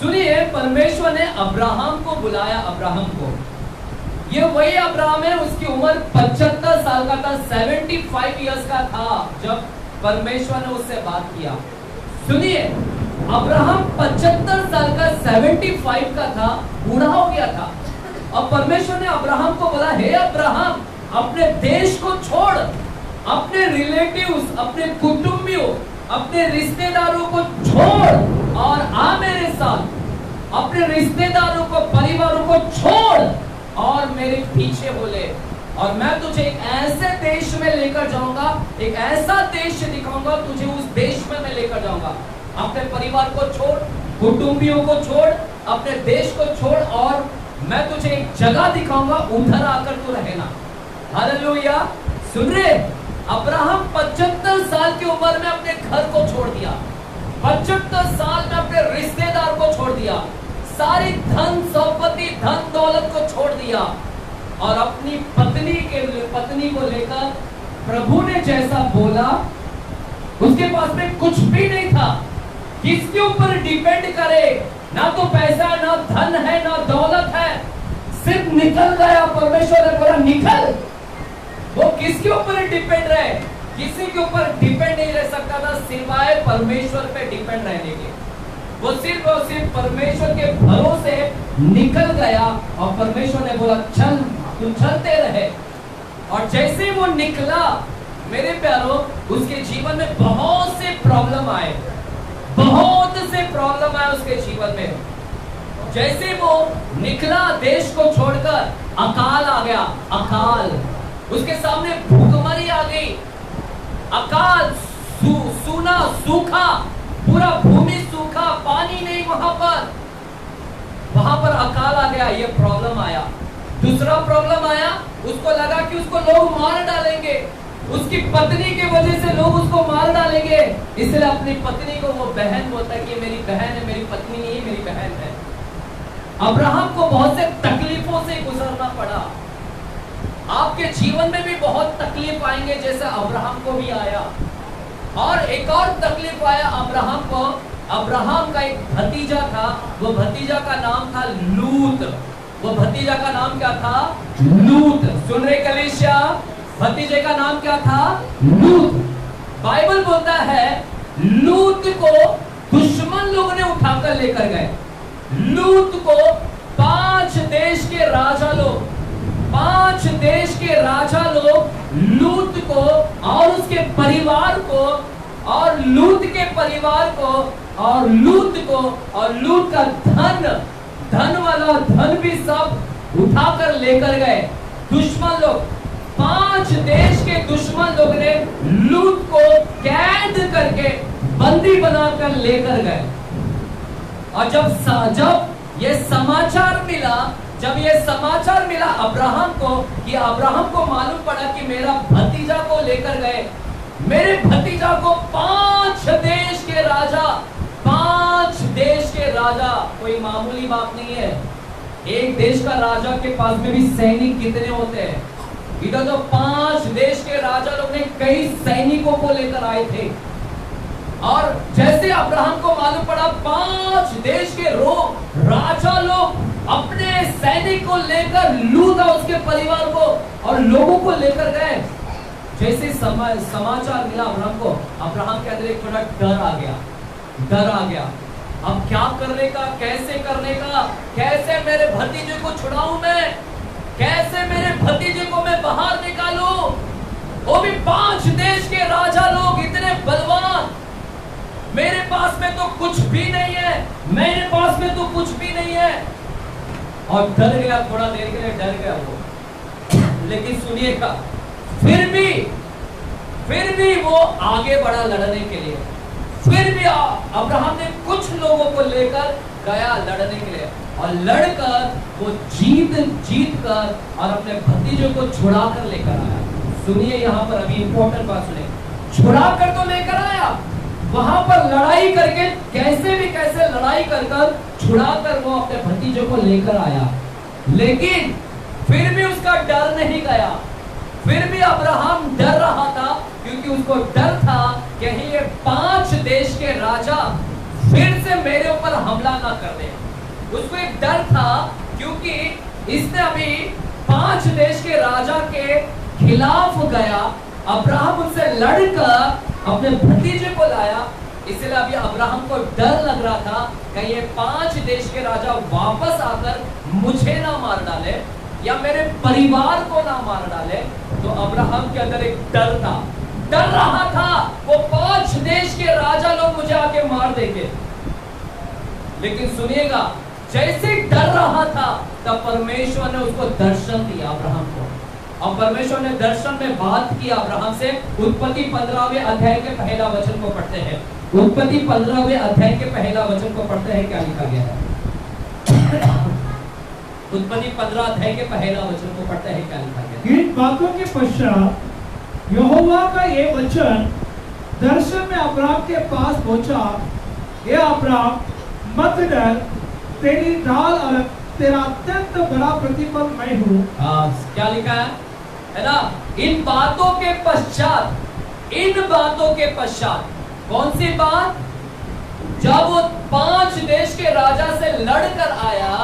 सुनिए, परमेश्वर ने अब्राहम को बुलाया। अब्राहम को, ये वही अब्राहम है, उसकी उम्र 75 साल का था, 75 इयर्स का था जब परमेश्वर ने उससे बात किया। सुनिए, अब्राहम 75 साल का, 75 का था, बूढ़ा हो गया था। और परमेश्वर ने अब्राहम को बोला, हे अब्राहम, अपने देश को छोड़, अपने रिलेटिव्स, अपने कुटुंबियों, अपने रिश्तेदारों को छोड़ और आ मेरे साथ। अपने रिश्तेदारों को, परिवारों को छोड़ और मेरे पीछे बोले, और मैं तुझे एक ऐसे देश में लेकर जाऊंगा, एक ऐसा देश दिखाऊंगा तुझे, उस देश में मैं लेकर जाऊंगा। अपने परिवार को छोड़, कुटुंबियों को छोड़, अपने देश को छोड़, और मैं तुझे एक जगह दिखाऊंगा, उधर आकर तू रहना। हालेलुया। सुन रहे, अब्राहम 75 साल की उम्र में अपने घर को छोड़ दिया, 75 साल में अपने रिश्तेदार को छोड़ दिया, सारी धन संपत्ति, धन दौलत को छोड़ दिया, और अपनी पत्नी को लेकर प्रभु ने जैसा बोला, उसके पास में कुछ भी नहीं था। किसके ऊपर डिपेंड करे? ना तो पैसा, ना धन है, ना दौलत है, सिर्फ निकल गया। परमेश्वर ने बोला निकल। वो किसके ऊपर डिपेंड रहे? किसी के ऊपर डिपेंड नहीं रह सकता था सिवाय परमेश्वर पे डिपेंड रहने के। वो सिर्फ और सिर्फ परमेश्वर के भरोसे निकल गया, और परमेश्वर ने बोला चल, तू चलते रहे। और जैसे वो निकला, मेरे प्यारों, उसके जीवन में बहुत से प्रॉब्लम आए, बहुत से प्रॉब्लम आए उसके जीवन में। जैसे वो निकला देश को छोड़कर, अकाल आ गया। अकाल, उसके सामने भूखमरी आ गई। अकाल, सूना, सूखा, पूरा भूमि सूखा, पानी नहीं वहां पर अकाल आ गया। ये प्रॉब्लम आया। दूसरा प्रॉब्लम आया, उसको लगा कि उसको लोग मार डालेंगे, उसकी पत्नी की वजह से लोग उसको मार डालेंगे, इसलिए अपनी पत्नी को वो बहन बोलता है कि मेरी बहन है, मेरी पत्नी नहीं, मेरी बहन है। अब्राहम को बहुत से तकलीफों से गुजरना पड़ा। आपके जीवन में भी बहुत तकलीफ आएंगे जैसे अब्राहम को भी आया। और एक और तकलीफ आया अब्राहम को। अब्राहम का एक भतीजा था, वो भतीजा का नाम था लूत। वो भतीजा का नाम क्या था? लूत। सुन रहे कलीसिया? भतीजे का नाम क्या था? लूत। बाइबल बोलता है लूत को दुश्मन लोगों ने उठाकर लेकर गए। लूत को 5 देश के राजा लोग लूत को और उसके परिवार को और लूत के परिवार को और लूत को और लूत का धन वाला धन भी सब उठाकर लेकर गए। दुश्मन लोग, 5 देश के दुश्मन लोग ने लूत को कैद करके बंदी बनाकर लेकर गए। और जब ये समाचार मिला अब्राहम को, कि अब्राहम को मालूम पड़ा कि मेरा भतीजा को लेकर गए, मेरे भतीजा को 5 देश के राजा, कोई मामूली बात नहीं है। एक देश का राजा के पास में भी सैनिक कितने होते हैं, इधर तो 5 देश के राजा लोग ने कई सैनिकों को लेकर आए थे। और जैसे अब्राहम को मालूम पड़ा 5 देश के राजा लोग अपने सैनिक को लेकर लूत और उसके परिवार को और लोगों को लेकर गए, जैसे समाचार मिला अब्राहम को, अब्राहम के अंदर एक थोड़ा डर आ गया। अब क्या करने का, कैसे करने का, कैसे मेरे भतीजे को छुड़ाऊं मैं, कैसे मेरे भतीजे को मैं बाहर निकालूं, वो भी 5 देश के राजा लोग इतने बलवान, मेरे पास में तो कुछ भी नहीं है, मेरे पास में तो कुछ भी नहीं है। और डर गया, थोड़ा देर के लिए डर गया वो। लेकिन सुनिएगा, फिर भी वो आगे बढ़ा लड़ने के लिए। फिर भी अब्राहम ने कुछ लोगों को लेकर गया लड़ने के लिए, और लड़कर वो जीत कर और अपने भतीजे को छुड़ा कर लेकर आया। सुनिए यहाँ पर अभी इंपॉर्टेंट बात सुनिए, छुड़ा कर तो लेकर आया, वहां पर लड़ाई करके कैसे लड़ाई कर छुड़ा कर वो अपने भतीजे को लेकर आया। लेकिन फिर भी उसका डर नहीं गया, फिर भी अब्राहम डर रहा था, क्योंकि उसको डर था कि ये 5 देश के राजा फिर से मेरे ऊपर हमला ना कर दे। उसको एक डर था, क्योंकि इसने अभी 5 देश के राजा के खिलाफ गया, अब्राहम उनसे लड़कर अपने भतीजे को लाया। इसलिए अभी अब्राहम को डर लग रहा था कि ये 5 देश के राजा वापस आकर मुझे ना मार डाले या मेरे परिवार को ना मार डाले। तो अब्राहम के अंदर एक डर था, डर रहा था वो 5 देश के राजा लोग मुझे आके मार देंगे। लेकिन सुनिएगा, जैसे डर रहा था तब परमेश्वर ने उसको दर्शन दिया अब्राहम को, और परमेश्वर ने दर्शन में बात की अब्राहम से। उत्पत्ति 15वें अध्याय के पहला वचन को पढ़ते हैं। उत्पत्ति 15वें अध्याय के पहला वचन को पढ़ते हैं, क्या लिखा गया है। उत्पत्ति 15 अध्याय के पहला वचन को पढ़ते हैं, क्या लिखा गया है। इन बातों के पश्चात यहोवा का ये वचन दर्शन में अब्राहम के पास पहुंचा, ये अब्राहम मत डर, तेरी ढाल और तेरा अत्यंत बड़ा प्रतिफल मैं हूँ। क्या लिखा है ना। इन बातों के पश्चात कौन सी बात, जब वो 5 देश के राजा से लड़कर आया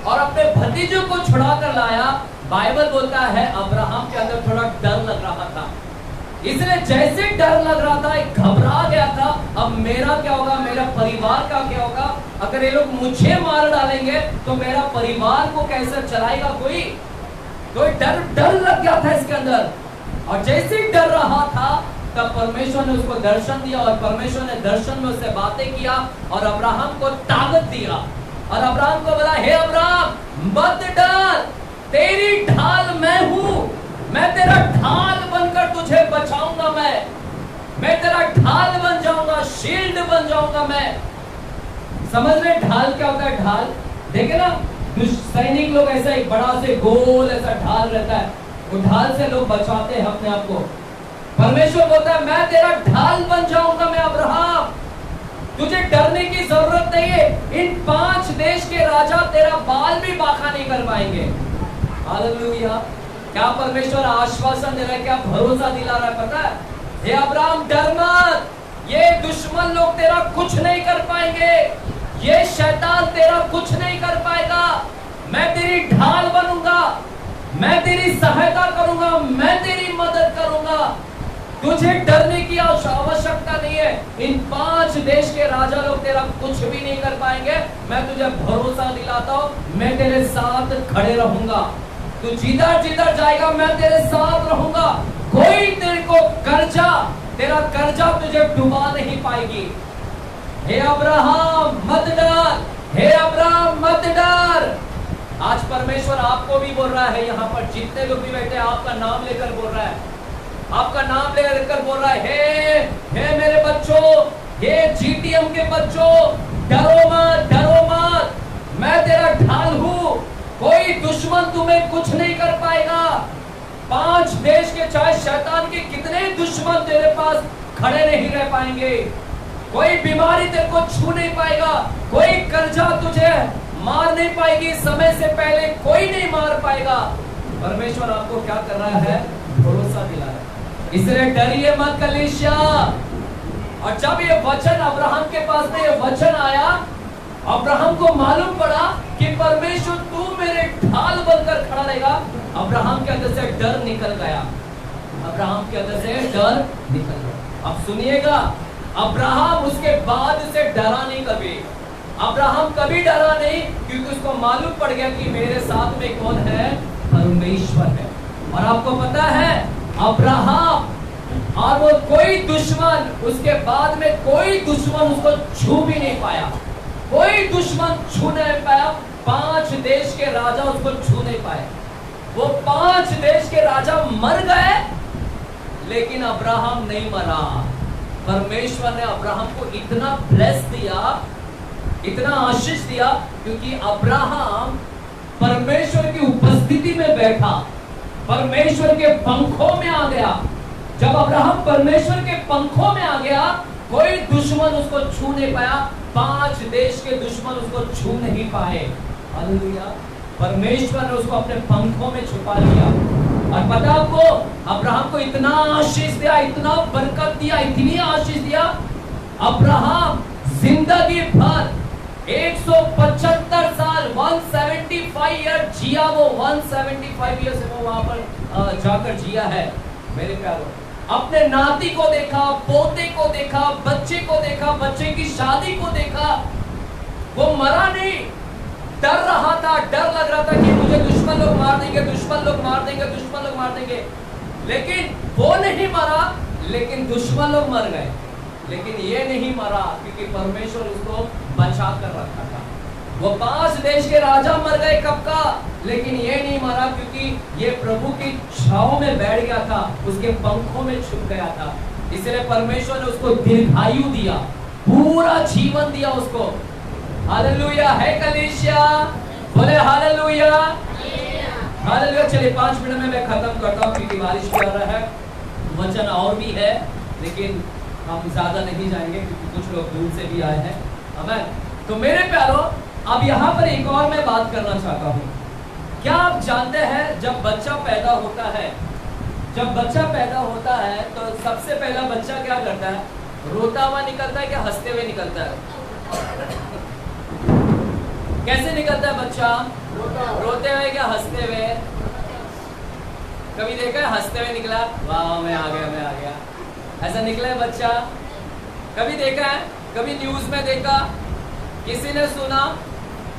और अपने भतीजे को छुड़ा कर लाया, बाइबल बोलता है अब्राहम के अंदर थोड़ा डर लग रहा था। इसलिए जैसे डर लग रहा था, घबरा गया था, अब मेरा क्या होगा, मेरा परिवार का क्या होगा, अगर ये लोग मुझे मार डालेंगे तो मेरा परिवार को कैसे चलाएगा कोई। तो डर लग गया था इसके अंदर। और जैसे डर रहा था तब परमेश्वर ने उसको दर्शन दिया, और परमेश्वर ने दर्शन में उससे बातें किया और अब्राहम को ताकत दिया, और अब्राहम को बोला, हे अब्राहम मत डर, तेरी ढाल मैं हूं, मैं तेरा ढाल बनकर तुझे बचाऊंगा, मैं तेरा ढाल बन जाऊंगा, शील्ड बन जाऊंगा मैं। समझ रहे ढाल क्या होता है। ढाल देखे ना, सैनिक लोग ऐसा एक बड़ा से गोल ऐसा ढाल रहता है, वो ढाल से लोग बचाते हैं अपने आप को। परमेश्वर बोलता है मैं तेरा ढाल बन जाऊंगा, मैं अब्राहम, तुझे डरने की जरूरत नहीं है। इन 5 देश के राजा तेरा बाल भी बांका नहीं कर पाएंगे। हालेलुया। क्या परमेश्वर आश्वासन दे रहा है, क्या भरोसा दिला रहा है, पता है। हे अब्राहम डर मत, ये दुश्मन लोग तेरा कुछ नहीं कर पाएंगे, ये शैतान तेरा कुछ नहीं कर पाएगा। मैं तेरी ढाल बनूंगा, मैं तेरी सहायता करूंगा, मैं तेरी मदद करूंगा, तुझे डरने की आवश्यकता नहीं है। इन 5 देश के राजा लोग तेरा कुछ भी नहीं कर पाएंगे। मैं तुझे भरोसा दिलाता हूं, मैं तेरे साथ खड़े रहूंगा। तू जिधर जिधर जाएगा मैं तेरे साथ रहूंगा, कोई तेरे को तेरा कर्जा तुझे डुबा नहीं पाएगी। हे अब्राहम मत डर, हे अब्राहम मत डर। आज परमेश्वर आपको भी बोल रहा है, यहाँ पर जितने लोग भी बैठे आपका नाम लेकर बोल रहा है, आपका नाम लेकर बोल रहा है, हे मेरे बच्चों, हे जीटीएम के बच्चों, डरो मत, मैं तेरा ढाल हूं, कोई दुश्मन तुम्हें कुछ नहीं कर पाएगा। 5 देश के चाहे शैतान के कितने दुश्मन तेरे पास खड़े नहीं रह पाएंगे, कोई बीमारी तेरे को छू नहीं पाएगा, कोई कर्जा तुझे मार नहीं पाएगी, समय से पहले कोई नहीं मार पाएगा। परमेश्वर आपको क्या कर रहा है? भरोसा दिला रहा है। इसलिए डरिए मत कलीसिया। और जब ये वचन अब्राहम के पास में ये वचन आया, अब्राहम को मालूम पड़ा कि परमेश्वर तू मेरे ढाल बनकर खड़ा रहेगा। अब्राहम के अंदर से डर निकल गया, अब्राहम के अंदर से डर निकल गया। अब सुनिएगा, अब्राहम उसके बाद से डरा नहीं कभी, अब्राहम कभी डरा नहीं, क्योंकि उसको मालूम पड़ गया कि मेरे साथ में कौन है? परमेश्वर है। और आपको पता है अब्राहम और वो कोई दुश्मन, उसके बाद में कोई दुश्मन उसको छू भी नहीं पाया, कोई दुश्मन छू नहीं पाया। 5 देश के राजा उसको छू नहीं पाए, वो 5 देश के राजा मर गए, लेकिन अब्राहम नहीं मरा। परमेश्वर ने अब्राहम को इतना ब्लेस दिया, इतना आशीष दिया, क्योंकि अब्राहम परमेश्वर की उपस्थिति में बैठा, परमेश्वर के पंखों में आ गया। जब अब्राहम परमेश्वर के पंखों में आ गया, कोई दुश्मन उसको छू नहीं पाया, 5 देश के दुश्मन उसको छू नहीं पाए। हालेलुया। परमेश्वर ने उसको अपने पंखों में छुपा लिया। और पता आपको, अब्राहम को इतना आशीष दिया, इतना बरकत दिया, इतनी आशीष दिया, अब्राहम जिंदगी भर 175 साल 175 ईयर जिया। वो 175 ईयर से वो वहां पर जाकर जिया है। मेरे प्यारों, अपने नाती को देखा, पोते को देखा, बच्चे को देखा, बच्चे की शादी को देखा, वो मरा नहीं। डर रहा था, डर लग रहा था कि मुझे दुश्मन लोग मार देंगे, दुश्मन लोग मार देंगे, दुश्मन लोग मार देंगे, लेकिन वो नहीं मरा, लेकिन दुश्मन लोग मर गए। लेकिन ये नहीं मरा, क्योंकि परमेश्वर उसको बचा कर रखा था। वो 5 देश के राजा मर गए कब का, लेकिन ये नहीं मरा, क्योंकि ये प्रभु की छांव में बैठ गया था, उसके पंखों में छुप गया था। इसलिए परमेश्वर ने उसको दीर्घायु दिया, पूरा जीवन दिया उसको। हालेलुया है कलीसिया, बोले हालेलुया, हालेलुया। चलिए 5 मिनट में मैं खत्म करता हूँ, क्योंकि बारिश भी आ रहा है, वचन और भी है, लेकिन हम ज्यादा नहीं जाएंगे, क्योंकि कुछ लोग दूर से भी आए हैं। आमीन। तो मेरे प्यारों, अब यहाँ पर एक और मैं बात करना चाहता हूँ। क्या आप जानते हैं, जब बच्चा पैदा होता है, जब बच्चा पैदा होता है, तो सबसे पहला बच्चा क्या करता है? रोता हुआ निकलता है क्या हंसते हुए निकलता है? कैसे निकलता है बच्चा? रोते हुए क्या हंसते हुए? कभी देखा है हंसते हुए निकला, वाह मैं आ गया, ऐसा निकला है बच्चा? कभी देखा है? कभी न्यूज में देखा? किसी ने सुना?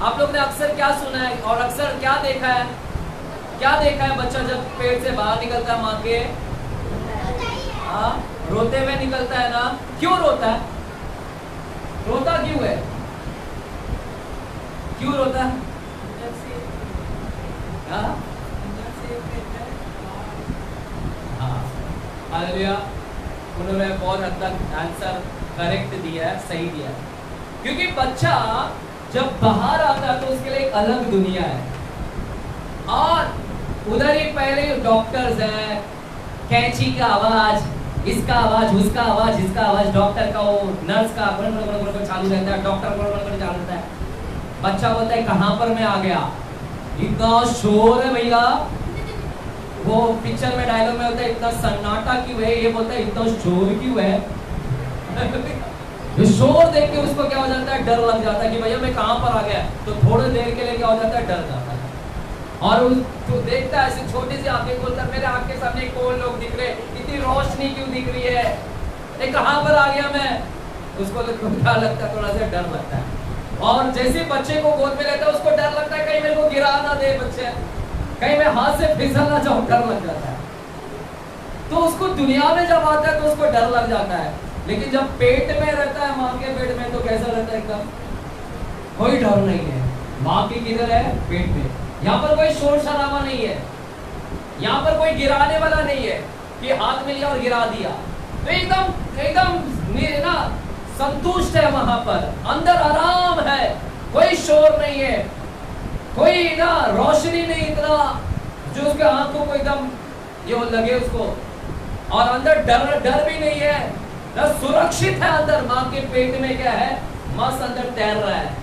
आप लोग ने अक्सर क्या सुना है और अक्सर क्या देखा है? क्या देखा है बच्चा जब पेट से बाहर निकलता है माँ के? हाँ, रोते हुए निकलता है ना। क्यों रोता है? रोता क्यों है? क्यों रोता है? हाँ, हालेलुया। उन्होंने बहुत हद तक आंसर करेक्ट दिया है, सही दिया है। क्योंकि बच्चा जब बाहर आता है तो उसके लिए एक अलग दुनिया है, और उधर ही पहले डॉक्टर्स हैं, कैंची का आवाज, इसका आवाज, उसका आवाज, इसका आवाज, डॉक्टर का, वो नर्स का बड़ चालू रहता है, डॉक्टर बड़ चालू रहता है। बच्चा बोलता है कहां पर मैं आ गया, इतना शोर है भैया। वो पिक्चर में डायलॉग में होता है इतना सन्नाटा क्यों है, ये बोलता है इतना शोर क्यों है। तो शोर देख के उसको क्या हो जाता है? डर लग जाता है कि भैया मैं कहां पर आ गया। तो थोड़ी देर के लिए क्या हो जाता है? डर जाता है। और तो देखता है ऐसे छोटी सी आंखें खोलता है, मेरे आंख के सामने कौन लोग दिख रहे, इतनी रोशनी क्यों दिख रही है, ये कहां पर आ गया मैं? उसको क्या लगता है? थोड़ा सा डर लगता है। और जैसे बच्चे को गोद में लेता है उसको डर लगता है कहीं मेरे को गिरा ना दे बच्चे, कहीं मैं हाथ से फिसल ना जाऊं, डर लग जाता है। तो उसको दुनिया में जब आता है तो उसको डर लग जाता है, लेकिन जब पेट में रहता है, माँ के पेट में, तो कैसा रहता है? एकदम कोई डर नहीं है। माँ की किधर है? पेट में। यहाँ पर कोई शोर शराबा नहीं है, यहाँ पर कोई गिराने वाला नहीं है कि हाथ में लिया और गिरा दिया। तो एकदम एकदम ना संतुष्ट है वहां पर, अंदर आराम है, कोई शोर नहीं है, कोई ना रोशनी नहीं इतना जो उसके आंखों को एकदम ये लगे उसको, और अंदर डर भी नहीं है ना, सुरक्षित है अंदर। माँ के पेट में क्या है? मस्त अंदर तैर रहा है।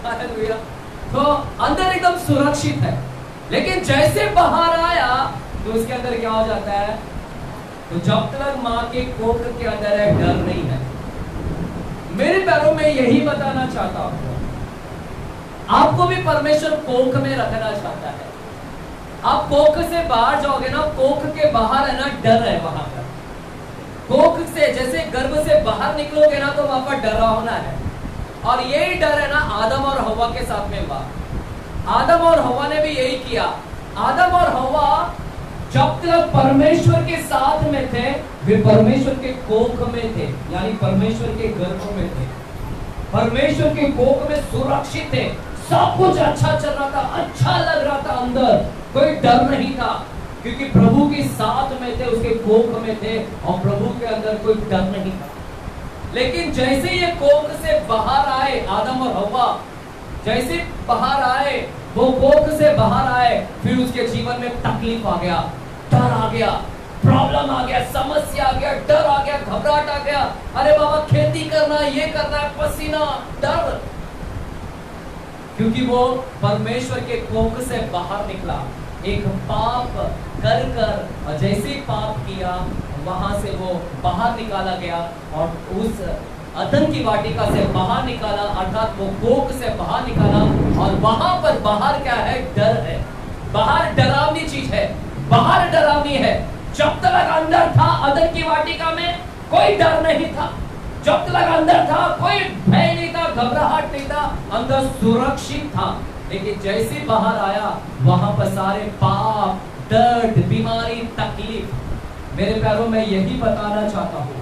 हालेलुया। तो अंदर एकदम सुरक्षित है। लेकिन जैसे बाहर आया तो उसके अंदर क्या हो जाता है? तो जब तक माँ के कोख के अंदर है, डर नहीं है। मेरे पैरों में यही बताना चाहता हूं, आपको भी परमेश्वर कोख में रखना चाहता है। आप कोख से बाहर जाओगे ना, कोख के बाहर है ना डर है वहां पर। कोख से जैसे गर्भ से बाहर निकलोगे ना तो वहां पर डरा होना है, और यही डर है ना आदम और हवा के साथ में हुआ। आदम और हवा ने भी यही किया। आदम और हवा जब तक परमेश्वर के साथ में थे, वे परमेश्वर के कोख में थे, यानी परमेश्वर के गर्भ में थे, परमेश्वर के कोख में सुरक्षित थे। सब कुछ अच्छा चल रहा था, अच्छा लग रहा था, अंदर कोई डर नहीं था, क्योंकि प्रभु के साथ में थे, उसके कोख में थे, और प्रभु के अंदर कोई डर नहीं था। लेकिन जैसे ये कोख से बाहर आए, आदम और हवा जैसे बाहर आए, वो कोख से बाहर आए, फिर उसके जीवन में तकलीफ आ गया, डर आ गया, प्रॉब्लम आ गया, समस्या आ गया, डर आ गया, घबराहट आ गया। अरे बाबा खेती करना, ये करना, पसीना, डर, क्योंकि वो परमेश्वर के कोख से बाहर निकला, एक पाप कर और जैसे ही पाप किया वहां से वो बाहर निकाला गया, और उस अदन की वाटिका से बाहर निकाला, अर्थात वो कोख से बाहर निकाला। और वहां पर बाहर क्या है? डर है। बाहर डरावनी चीज है, बाहर डरावनी है। जब तक अंदर था अदन की वाटिका में कोई डर नहीं था, जब तक अंदर था कोई भय नहीं था, घबराहट नहीं था, अंदर सुरक्षित था। लेकिन जैसे बाहर आया वहां पर सारे पाप, दर्द, बीमारी, तकलीफ। मेरे प्यारों में यही बताना चाहता हूँ,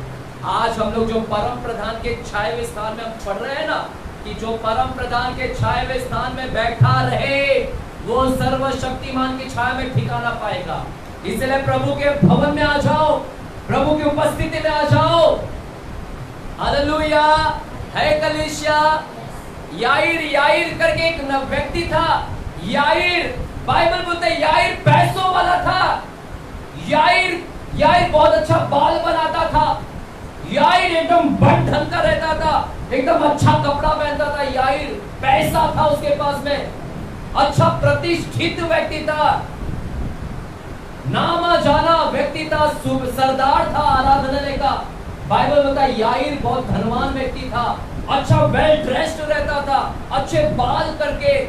आज हम लोग जो परम प्रधान के छाए हुए स्थान में हम पढ़ रहे हैं ना, कि जो परम प्रधान के छाए हुए स्थान में बैठा रहे वो सर्वशक्तिमान की छाया में ठिकाना पाएगा। इसलिए प्रभु के भवन में आ जाओ, प्रभु की उपस्थिति में आ जाओ। हालेलुया। है कलीसिया। याईर करके एक व्यक्ति था। याईर, बाइबल बोलते है याईर पैसों वाला था। याईर बहुत अच्छा बाल बनाता था। याईर एकदम बन ढंग का रहता था, एकदम अच्छा कपड़ा पहनता था। याईर पैसा था उसके पास में, अच्छा प्रतिष्ठित व्यक्ति था, नामा जाना व्यक्ति था, सरदार था आराधनालय का। बाइबल बोलता है याईर बहुत धनवान व्यक्ति था, अच्छा वेल ड्रेस्ड रहता था, अच्छे बाल करके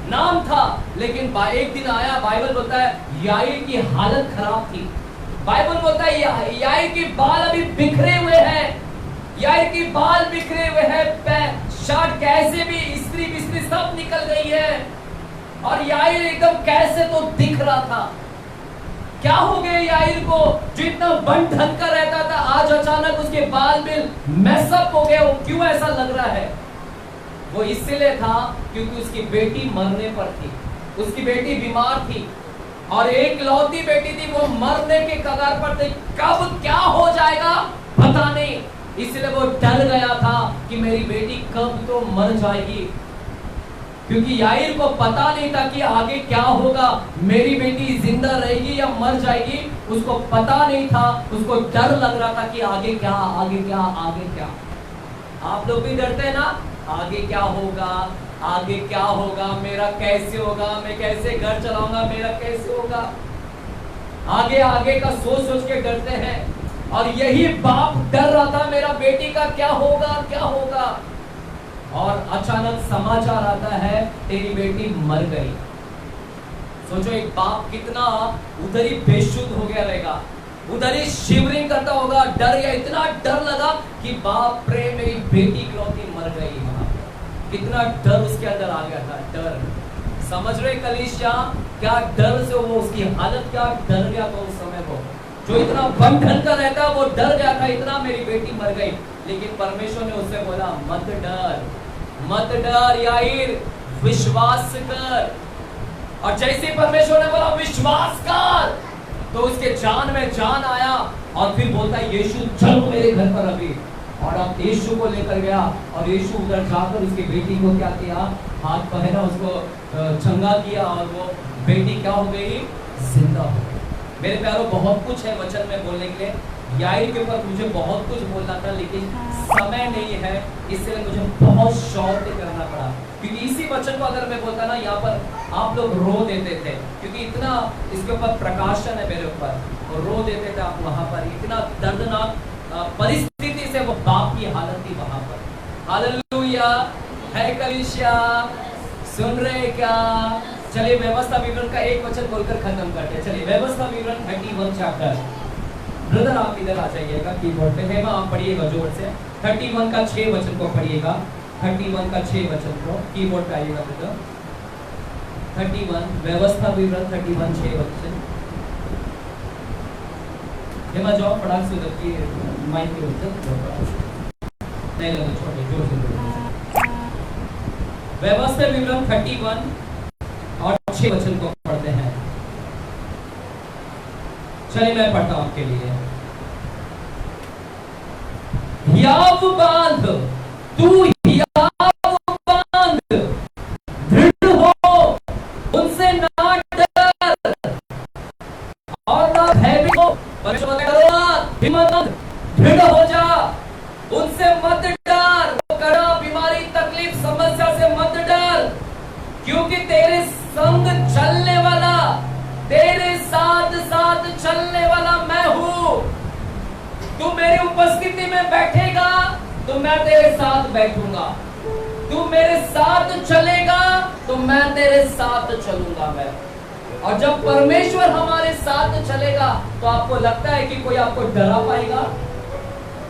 नाम था। लेकिन एक दिन आया, बाइबल बोलता है याईर की हालत खराब थी। बाइबल बोलता है याईर की बाल अभी बिखरे हुए हैं, याईर की बाल बिखरे हुए हैं, शर्ट कैसे भी इस्त्री बिस्त्री सब निकल गई है, और याईर एकदम कैसे तो दिख रहा था। क्या हो गया याईर को, जो इतना बन ढंग का रहता था, आज अचानक उसके बाल बिल मैसअप हो गए। वो क्यों ऐसा लग रहा है? वो इसलिए था क्योंकि उसकी बेटी मरने पर थी, उसकी बेटी बीमार थी, और एक लौती बेटी थी, वो मरने के कगार पर थी। कब क्या हो जाएगा पता नहीं, इसलिए वो डर गया था कि मेरी बेटी कब तो मर जाएगी, क्योंकि याईर को पता नहीं था कि आगे क्या होगा, मेरी बेटी जिंदा रहेगी या मर जाएगी, उसको पता नहीं था। उसको डर लग रहा था कि आगे क्या, आगे क्या, आगे क्या। आप लोग भी डरते हैं ना, आगे क्या होगा, आगे क्या होगा, मेरा कैसे होगा, मैं कैसे घर चलाऊंगा, मेरा कैसे होगा, आगे आगे का सोच सोच के डरते हैं। और यही बाप डर रहा था, मेरा बेटी का क्या होगा, क्या होगा। और अचानक समाचार आता है तेरी बेटी मर गई। सोचो एक बाप कितना उधर ही बेशुद्ध हो गया रहेगा, उधर ही शिवरिंग करता होगा, डर गया, इतना डर लगा कि बाप रे मेरी बेटी इकलौती मर गई। वहां कितना डर उसके अंदर आ गया था, डर। समझ रहे कलीसिया, क्या डर से वो, उसकी हालत क्या डर गया था उस समय। वो जो इतना बंधन का रहता वो डर गया था इतना, मेरी बेटी मर गई। लेकिन परमेश्वर ने उससे बोला मत डर, मत डर याईर, विश्वास कर। और जैसे परमेश्वर ने बोला विश्वास कर, तो उसके जान में जान आया। और फिर बोलता है यीशु चलो मेरे घर पर अभी। और अब यीशु को लेकर गया और यीशु उधर जाकर उसकी बेटी को क्या किया, हाथ पहना, उसको चंगा किया और वो बेटी क्या हो गई, जिंदा हो गई। मेरे प्यारों बहुत कुछ है वचन में बोलने के लिए, याईर के ऊपर मुझे बहुत कुछ बोलना था लेकिन समय नहीं है, इसलिए मुझे बहुत शौक से करना पड़ा। क्योंकि इसी वचन को अगर मैं बोलता ना यहाँ पर आप लोग रो देते थे, क्योंकि इतना इसके ऊपर प्रकाशन है मेरे ऊपर, और रो देते थे आप वहां पर। इतना दर्दनाक परिस्थिति से वो बाप की हालत थी वहां पर। हालेलुया है कलीसिया, सुन रहे क्या? चलिए व्यवस्था विवरण का एक वचन बोलकर खत्म करते हैं। चलिए व्यवस्था विवरण 31 चैप्टर। ब्रदर आप इधर आ जाइएगा कीबोर्ड पे, हेमा आप पढ़िएगा जोर से 31 का 6 वचन को पढ़िएगा। 31 का 6 वचन को कीबोर्ड पे आइएगा ब्रदर। 31 व्यवस्था विवरण 31 6 वचन। हेमा जाओ फटाक से उधर की माइक के उधर नहीं लगे, छोटे जोर से बोलो। व्यवस्था विवरण 31 और 6 वचन को पढ़ते हैं। चलिए मैं पढ़ता हूं आपके लिए। हियाव बांध, तू हियाव बांध, दृढ़ हो, उनसे ना डर और ना भयभीत हो। हिम्मत मत, दृढ़ हो जा, उनसे मत डर। कड़ा बीमारी तकलीफ समस्या से मत डर, क्योंकि तेरे संग चलने वाला, तेरे साथ साथ चलने वाला मैं हूं। तू मेरी उपस्थिति में बैठेगा तो मैं तेरे साथ बैठूंगा, तू मेरे साथ चलेगा तो मैं तेरे साथ चलूंगा मैं। और जब परमेश्वर हमारे साथ चलेगा तो आपको लगता है कि कोई आपको डरा पाएगा?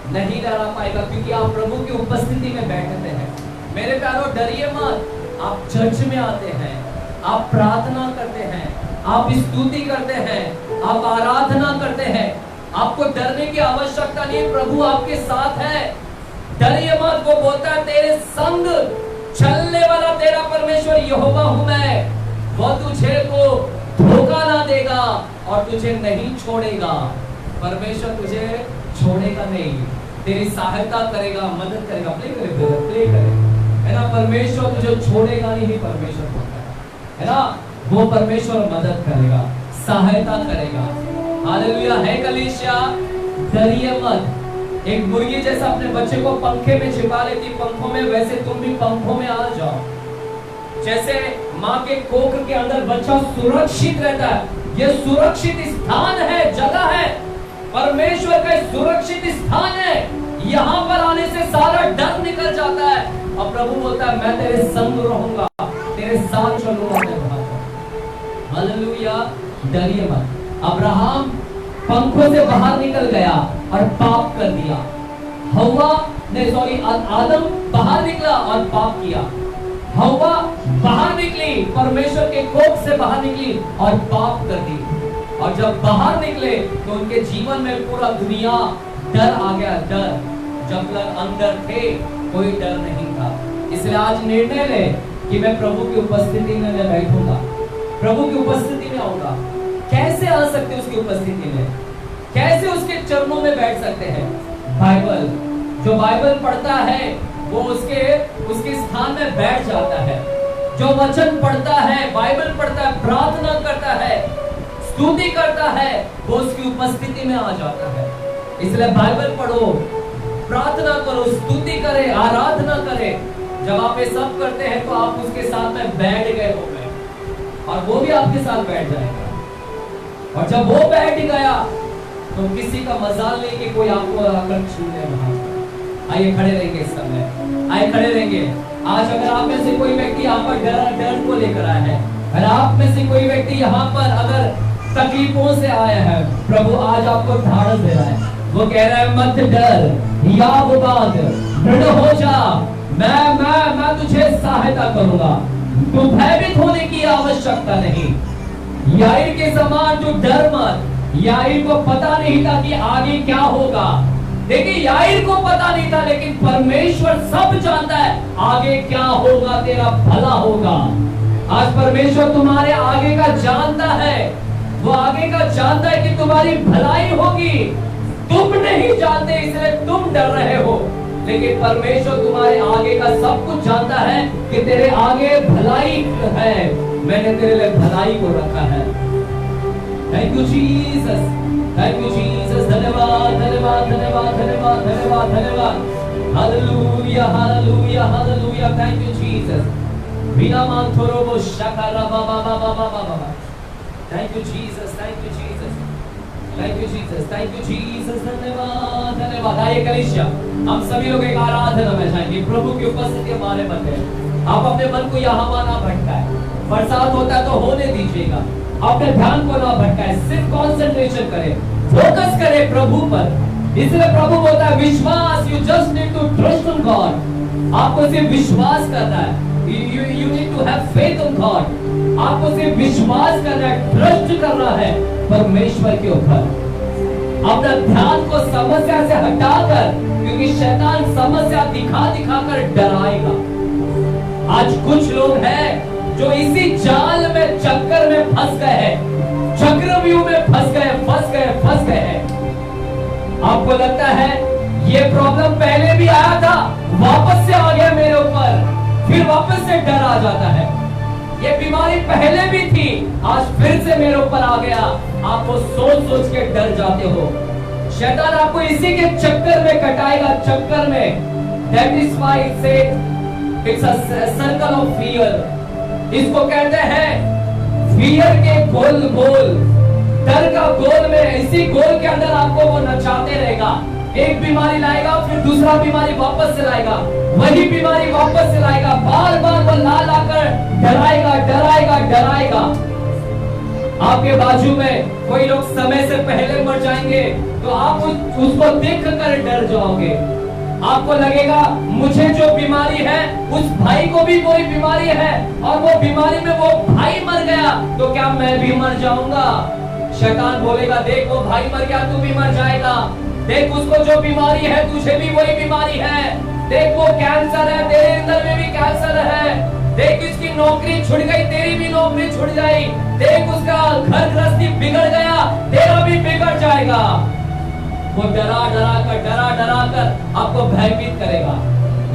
नहीं डरा पाएगा, क्योंकि आप प्रभु की उपस्थिति में बैठते हैं। मेरे प्यारों डरिए मत। आप चर्च में आते हैं, आप प्रार्थना करते हैं, आप स्तुति करते हैं, आप आराधना करते हैं, आपको डरने की आवश्यकता नहीं, प्रभु आपके साथ है। डरिए मत। वो बोलता है तेरे संग चलने वाला तेरा परमेश्वर यहोवा हूं मैं, वो तुझे को धोखा ना देगा और तुझे नहीं छोड़ेगा। परमेश्वर तुझे छोड़ेगा नहीं, तेरी सहायता करेगा, मदद करेगा। प्ले करे है ना, परमेश्वर तुझे छोड़ेगा नहीं, परमेश्वर बोलता है ना, वो परमेश्वर मदद करेगा, सहायता करेगा। हालेलुया है कलीसिया, डरिए मत। एक मुर्गी जैसा अपने बच्चे को पंखे में छिपा लेती पंखों में, वैसे तुम भी पंखों में आ जाओ। जैसे माँ के कोख के अंदर बच्चा सुरक्षित रहता है, ये सुरक्षित स्थान है, जगह है, परमेश्वर का सुरक्षित स्थान है। यहाँ पर आने से सारा डर निकल जाता है और प्रभु बोलता है मैं तेरे संग रहूंगा, तेरे साथ चलूंगा मैं वहां पर। हालेलुया, डरिए मत। अब्राहम पंखों से बाहर निकल गया और पाप कर दिया। आदम बाहर निकला और पाप किया। हवा बाहर निकली, परमेश्वर के कोख से बाहर निकली और पाप कर दी। और जब बाहर निकले तो उनके जीवन में पूरा दुनिया डर आ गया। डर, जब तक अंदर थे कोई डर नहीं था। इसलिए आज निर्णय ले कि मैं प्रभु की उपस्थिति में मैं बैठूंगा, प्रभु की उपस्थिति में आऊंगा। कैसे आ सकते उसकी उपस्थिति में, कैसे उसके चरणों में बैठ सकते हैं? बाइबल, जो बाइबल पढ़ता है वो उसके स्थान में बैठ जाता है। जो वचन पढ़ता है, बाइबल पढ़ता है, प्रार्थना करता है, स्तुति करता है, वो उसकी उपस्थिति में आ जाता है। इसलिए बाइबल पढ़ो, प्रार्थना करो, स्तुति करे, आराधना करे। जब आप ये सब करते हैं तो आप उसके साथ में बैठ गए हो गए और वो भी आपके साथ बैठ जाएगा। और जब वो बैठ गया तो किसी का मजाल नहीं कि कोई आपको आकर छू ले वहां। आइए खड़े रहेंगे इस समय, आइए खड़े रहेंगे। आज अगर आप में से कोई व्यक्ति यहाँ पर डर को लेकर आया है, अगर आप में से कोई व्यक्ति यहाँ पर अगर तकलीफों से आया है, प्रभु आज आपको ढाढ़स दे रहा है। वो कह रहा है मत डर, याव बांध, दृढ़ हो जा, मैं तुझे सहायता करूंगा, तो भयभीत होने की आवश्यकता नहीं। याईर के समान जो डर मत। याईर को पता नहीं था कि आगे क्या होगा। देखिए याईर को पता नहीं था, लेकिन परमेश्वर सब जानता है आगे क्या होगा, तेरा भला होगा। आज परमेश्वर तुम्हारे आगे का जानता है, वो आगे का जानता है कि तुम्हारी भलाई होगी। तुम नहीं जानते इसलिए तुम डर रहे हो, लेकिन परमेश्वर तुम्हारे आगे का सब कुछ जानता है कि तेरे आगे भलाई है। मैंने तेरे लिए भलाई को रखा है। Thank you Jesus, thank you Jesus. धन्यवाद धन्यवाद धन्यवाद धन्यवाद धन्यवाद धन्यवाद। Hallelujah hallelujah hallelujah. Thank you Jesus. बिना मांथोरो शकारा बाबा बाबा बाबा बाबा। Thank you Jesus, thank you Jesus, thank you Jesus, thank you Jesus. धन्यवाद धन्यवाद। आइए कलीसिया, हम सभी लोग एक आराधना में जाएंगे। प्रभु की उपस्थिति हमारे मन में। आप अपने मन को यहाँ वहाँ ना भटकाए। बरसात होता है तो होने दीजिएगा। अपने ध्यान को ना भटकाए, सिर्फ कंसंट्रेशन करें, फोकस करें प्रभु पर। इसलिए प्रभु बोलता है विश्वास। You just need to trust on God. आपको सिर्फ विश्वास करना है। You need to have faith on God. आपको सिर्फ विश्वास करना है, ट्रस्ट करना है परमेश्वर के ऊपर। अपना ध्यान को समस्या से हटाकर, क्योंकि शैतान समस्या दिखा दिखा कर डराएगा। आज कुछ लोग हैं जो इसी जाल में, चक्कर में फंस गए हैं, चक्रव्यूह में फंस गए हैं। आपको लगता है ये प्रॉब्लम पहले भी आया था, वापस से आ गया मेरे ऊपर, फिर वापस से डर आ जाता है। ये बीमारी पहले भी थी, आज फिर से मेरे ऊपर आ गया। आप वो सोच सोच के डर जाते हो। शैतान आपको इसी के चक्कर में कटाएगा, चक्कर में। That is why it's a circle of fear. इसको कहते हैं फियर के गोल, डर का गोल में, इसी गोल के अंदर आपको वो नचाते रहेगा। एक बीमारी लाएगा, फिर दूसरा बीमारी वापस से लाएगा, वही बीमारी वापस से लाएगा, बार बार वो ला लाकर डराएगा। आपके बाजू में कोई लोग समय से पहले मर जाएंगे तो आप उसको देखकर डर जाओगे। आपको लगेगा मुझे जो बीमारी है उस भाई को भी वही बीमारी है, और वो बीमारी में वो भाई मर गया तो क्या मैं भी मर जाऊंगा? शैतान बोलेगा देख वो भाई मर गया, तू भी मर जाएगा। देख उसको जो बीमारी है तुझे भी वही बीमारी है। देख वो कैंसर है, तेरे अंदर में भी कैंसर है। देख इसकी नौकरी छूट गई, तेरी भी नौकरी छूट गई। देख उसका घर गृहस्थी बिगड़ गया, तेरा भी बिगड़ जाएगा। वो डरा डरा कर आपको भयभीत करेगा,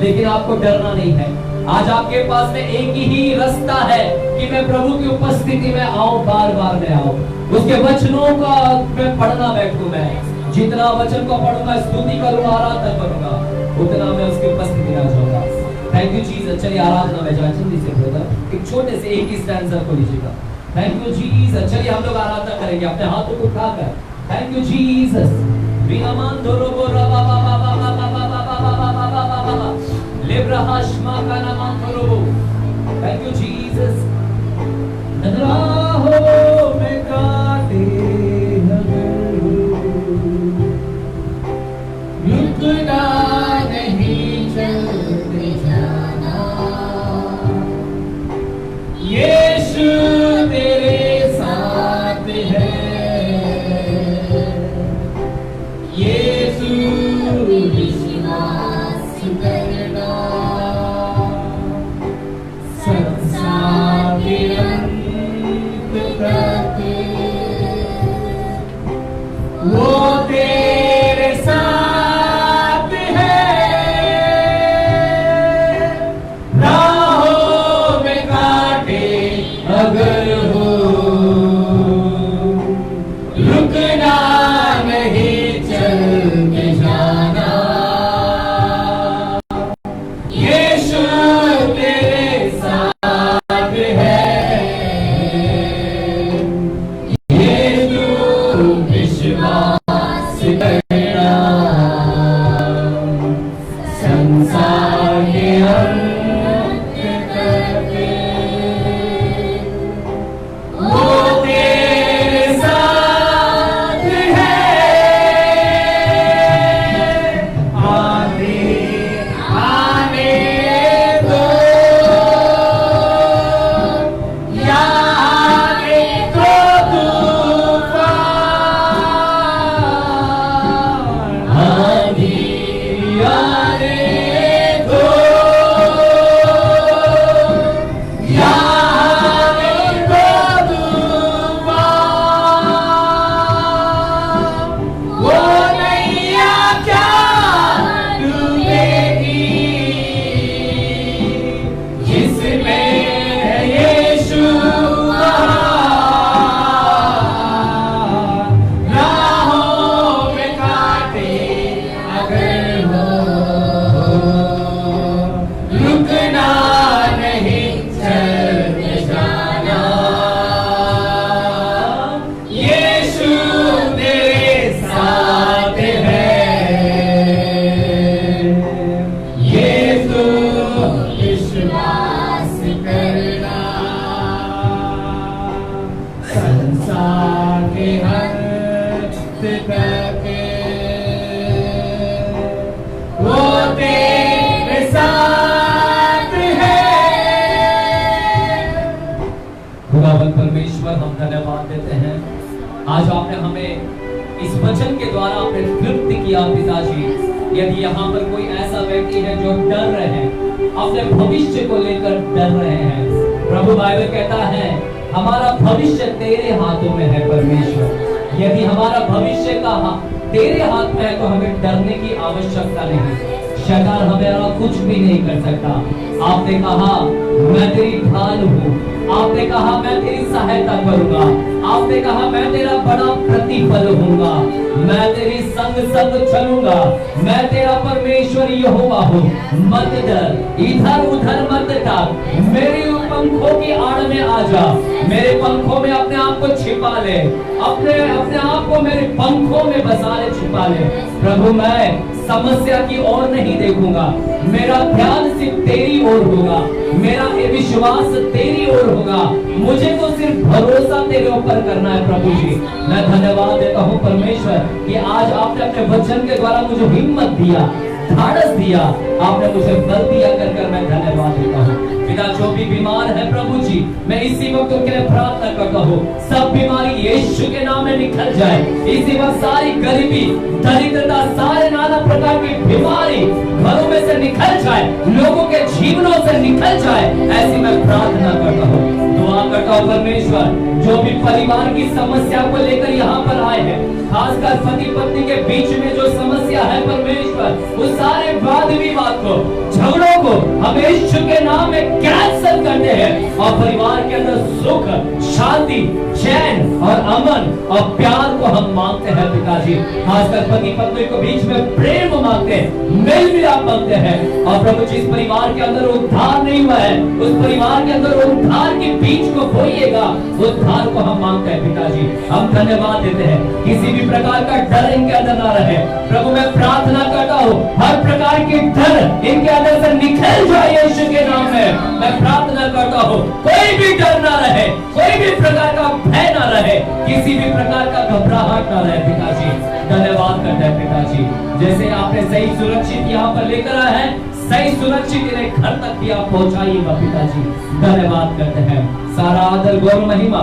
लेकिन आपको डरना नहीं है। आज आपके पास में एक ही रास्ता है कि मैं प्रभु की उपस्थिति में आऊं, बार बार में आऊं, उसके वचनों का मैं पढ़ना बैठूं। मैं जितना वचन को पढ़ूंगा, स्तुति करूंगा, आराधना करूंगा, उतना मैं उसकी उपस्थिति में आ जाऊंगा। Thank you Jesus. चलिए आराधना में जाए जल्दी से ब्रदर, एक छोटे से एक ही स्टैंजा को लीजिएगा। Thank you Jesus. चलिए हम लोग आराधना करेंगे अपने हाथों को उठाकर। Thank you Jesus. बिना मान दो रोबो रबा बाबा बाबा बाबा बाबा बाबा बाबा लेब्रहाशमा का नाम दो रोबो। Thank you Jesus. राहों में काटे रुकना नहीं, चलते जाना। यीशु तेरे साथ है, यीशु विश्वास करना। संसार के अंत तक रुकना नहीं, चलते जाना। यीशु तेरे साथ है, ये तो विश्वास करना। संसार के हर तरह के वो तेरे साथ है। खुदावंद परमेश्वर, हम धन्यवाद देते हैं, आज आपने हमें इस वचन के द्वारा आपने तृप्त किया पिताजी। यदि यहाँ पर कोई ऐसा व्यक्ति है जो डर रहे हैं, अपने भविष्य को लेकर डर रहे हैं, प्रभु बाइबल कहता है हमारा भविष्य तेरे हाथों में है परमेश्वर। यदि हमारा भविष्य का तेरे हाथ में है तो हमें डरने की आवश्यकता नहीं। शैतान हमारा कुछ भी नहीं कर सकता। आपने कहा मैं तेरी ढाल हूँ, आपने कहा मैं तेरी सहायता करूंगा, आपने कहा मैं तेरा बड़ा प्रतिफल होऊंगा, मैं तेरी संग संग चलूंगा, मैं तेरा परमेश्वर यहोवा हूँ। मत डर, इधर उधर मत ताक, मेरी पंखों की आड़ में आ जा, मेरे पंखों में अपने आप को छिपा ले, अपने आप को मेरे पंखों में बसा ले, छिपा ले। प्रभु मैं समस्या की ओर नहीं देखूंगा, मेरा ध्यान सिर्फ तेरी ओर होगा, मेरा विश्वास तेरी ओर होगा, मुझे तो सिर्फ भरोसा तेरे ऊपर करना है। प्रभु जी मैं धन्यवाद देता हूँ परमेश्वर कि आज आपने अपने वचन के द्वारा मुझे हिम्मत दिया, धाड़स दिया, आपने मुझे बल दिया कर मैं धन्यवाद देता हूँ। पिता जो भी बीमार है प्रभु जी, मैं इसी वक्त उनके लिए प्रार्थना करता हूँ, सब बीमारी यीशु के नाम में निकल जाए। इसी वक्त सारी गरीबी, दरिद्रता, सारे नाना प्रकार की बीमारी घरों में से निकल जाए, लोगों के जीवनों से निकल जाए, ऐसी मैं प्रार्थना करता हूँ, दुआ करता हूँ परमेश्वर। जो भी परिवार की समस्या को लेकर यहाँ पर आए हैं, खासकर पति पत्नी के बीच में जो समस्या है परमेश्वर, उस सारे वाद विवाद को, झगड़ों को हम यीशु के नाम में कैंसल करते हैं और परिवार के अंदर सुख, शांति, चैन और अमन और प्यार को हम मांगते हैं पिताजी। खासकर पति पत्नी को बीच में प्रेम मांगते हैं, मेल मिलाप मांगते हैं। और प्रभु जिस परिवार के अंदर उद्धार नहीं हुआ है, उस परिवार के अंदर उद्धार के बीज को बोइएगा, उद्धार को हम मांगते हैं पिताजी। हम धन्यवाद देते हैं, किसी भी प्रकार का डर इनके अंदर ना रहे। प्रभु मैं प्रार्थना करता हूँ हर प्रकार की डर इनके अंदर से निकल जाए यीशु के नाम में। मैं प्रार्थना करता हूँ कोई भी डर ना रहे, कोई भी प्रकार का भय ना रहे, किसी भी प्रकार का घबराहट ना रहे पिताजी। धन्यवाद करते हैं पिताजी, जैसे आपने सही सुरक्षित यहाँ पर लेकर आए हैं, सही सुरक्षित इन्हें घर तक भी आप पहुंचाइएगा पिताजी। धन्यवाद करते हैं, सारा आदर गौरव महिमा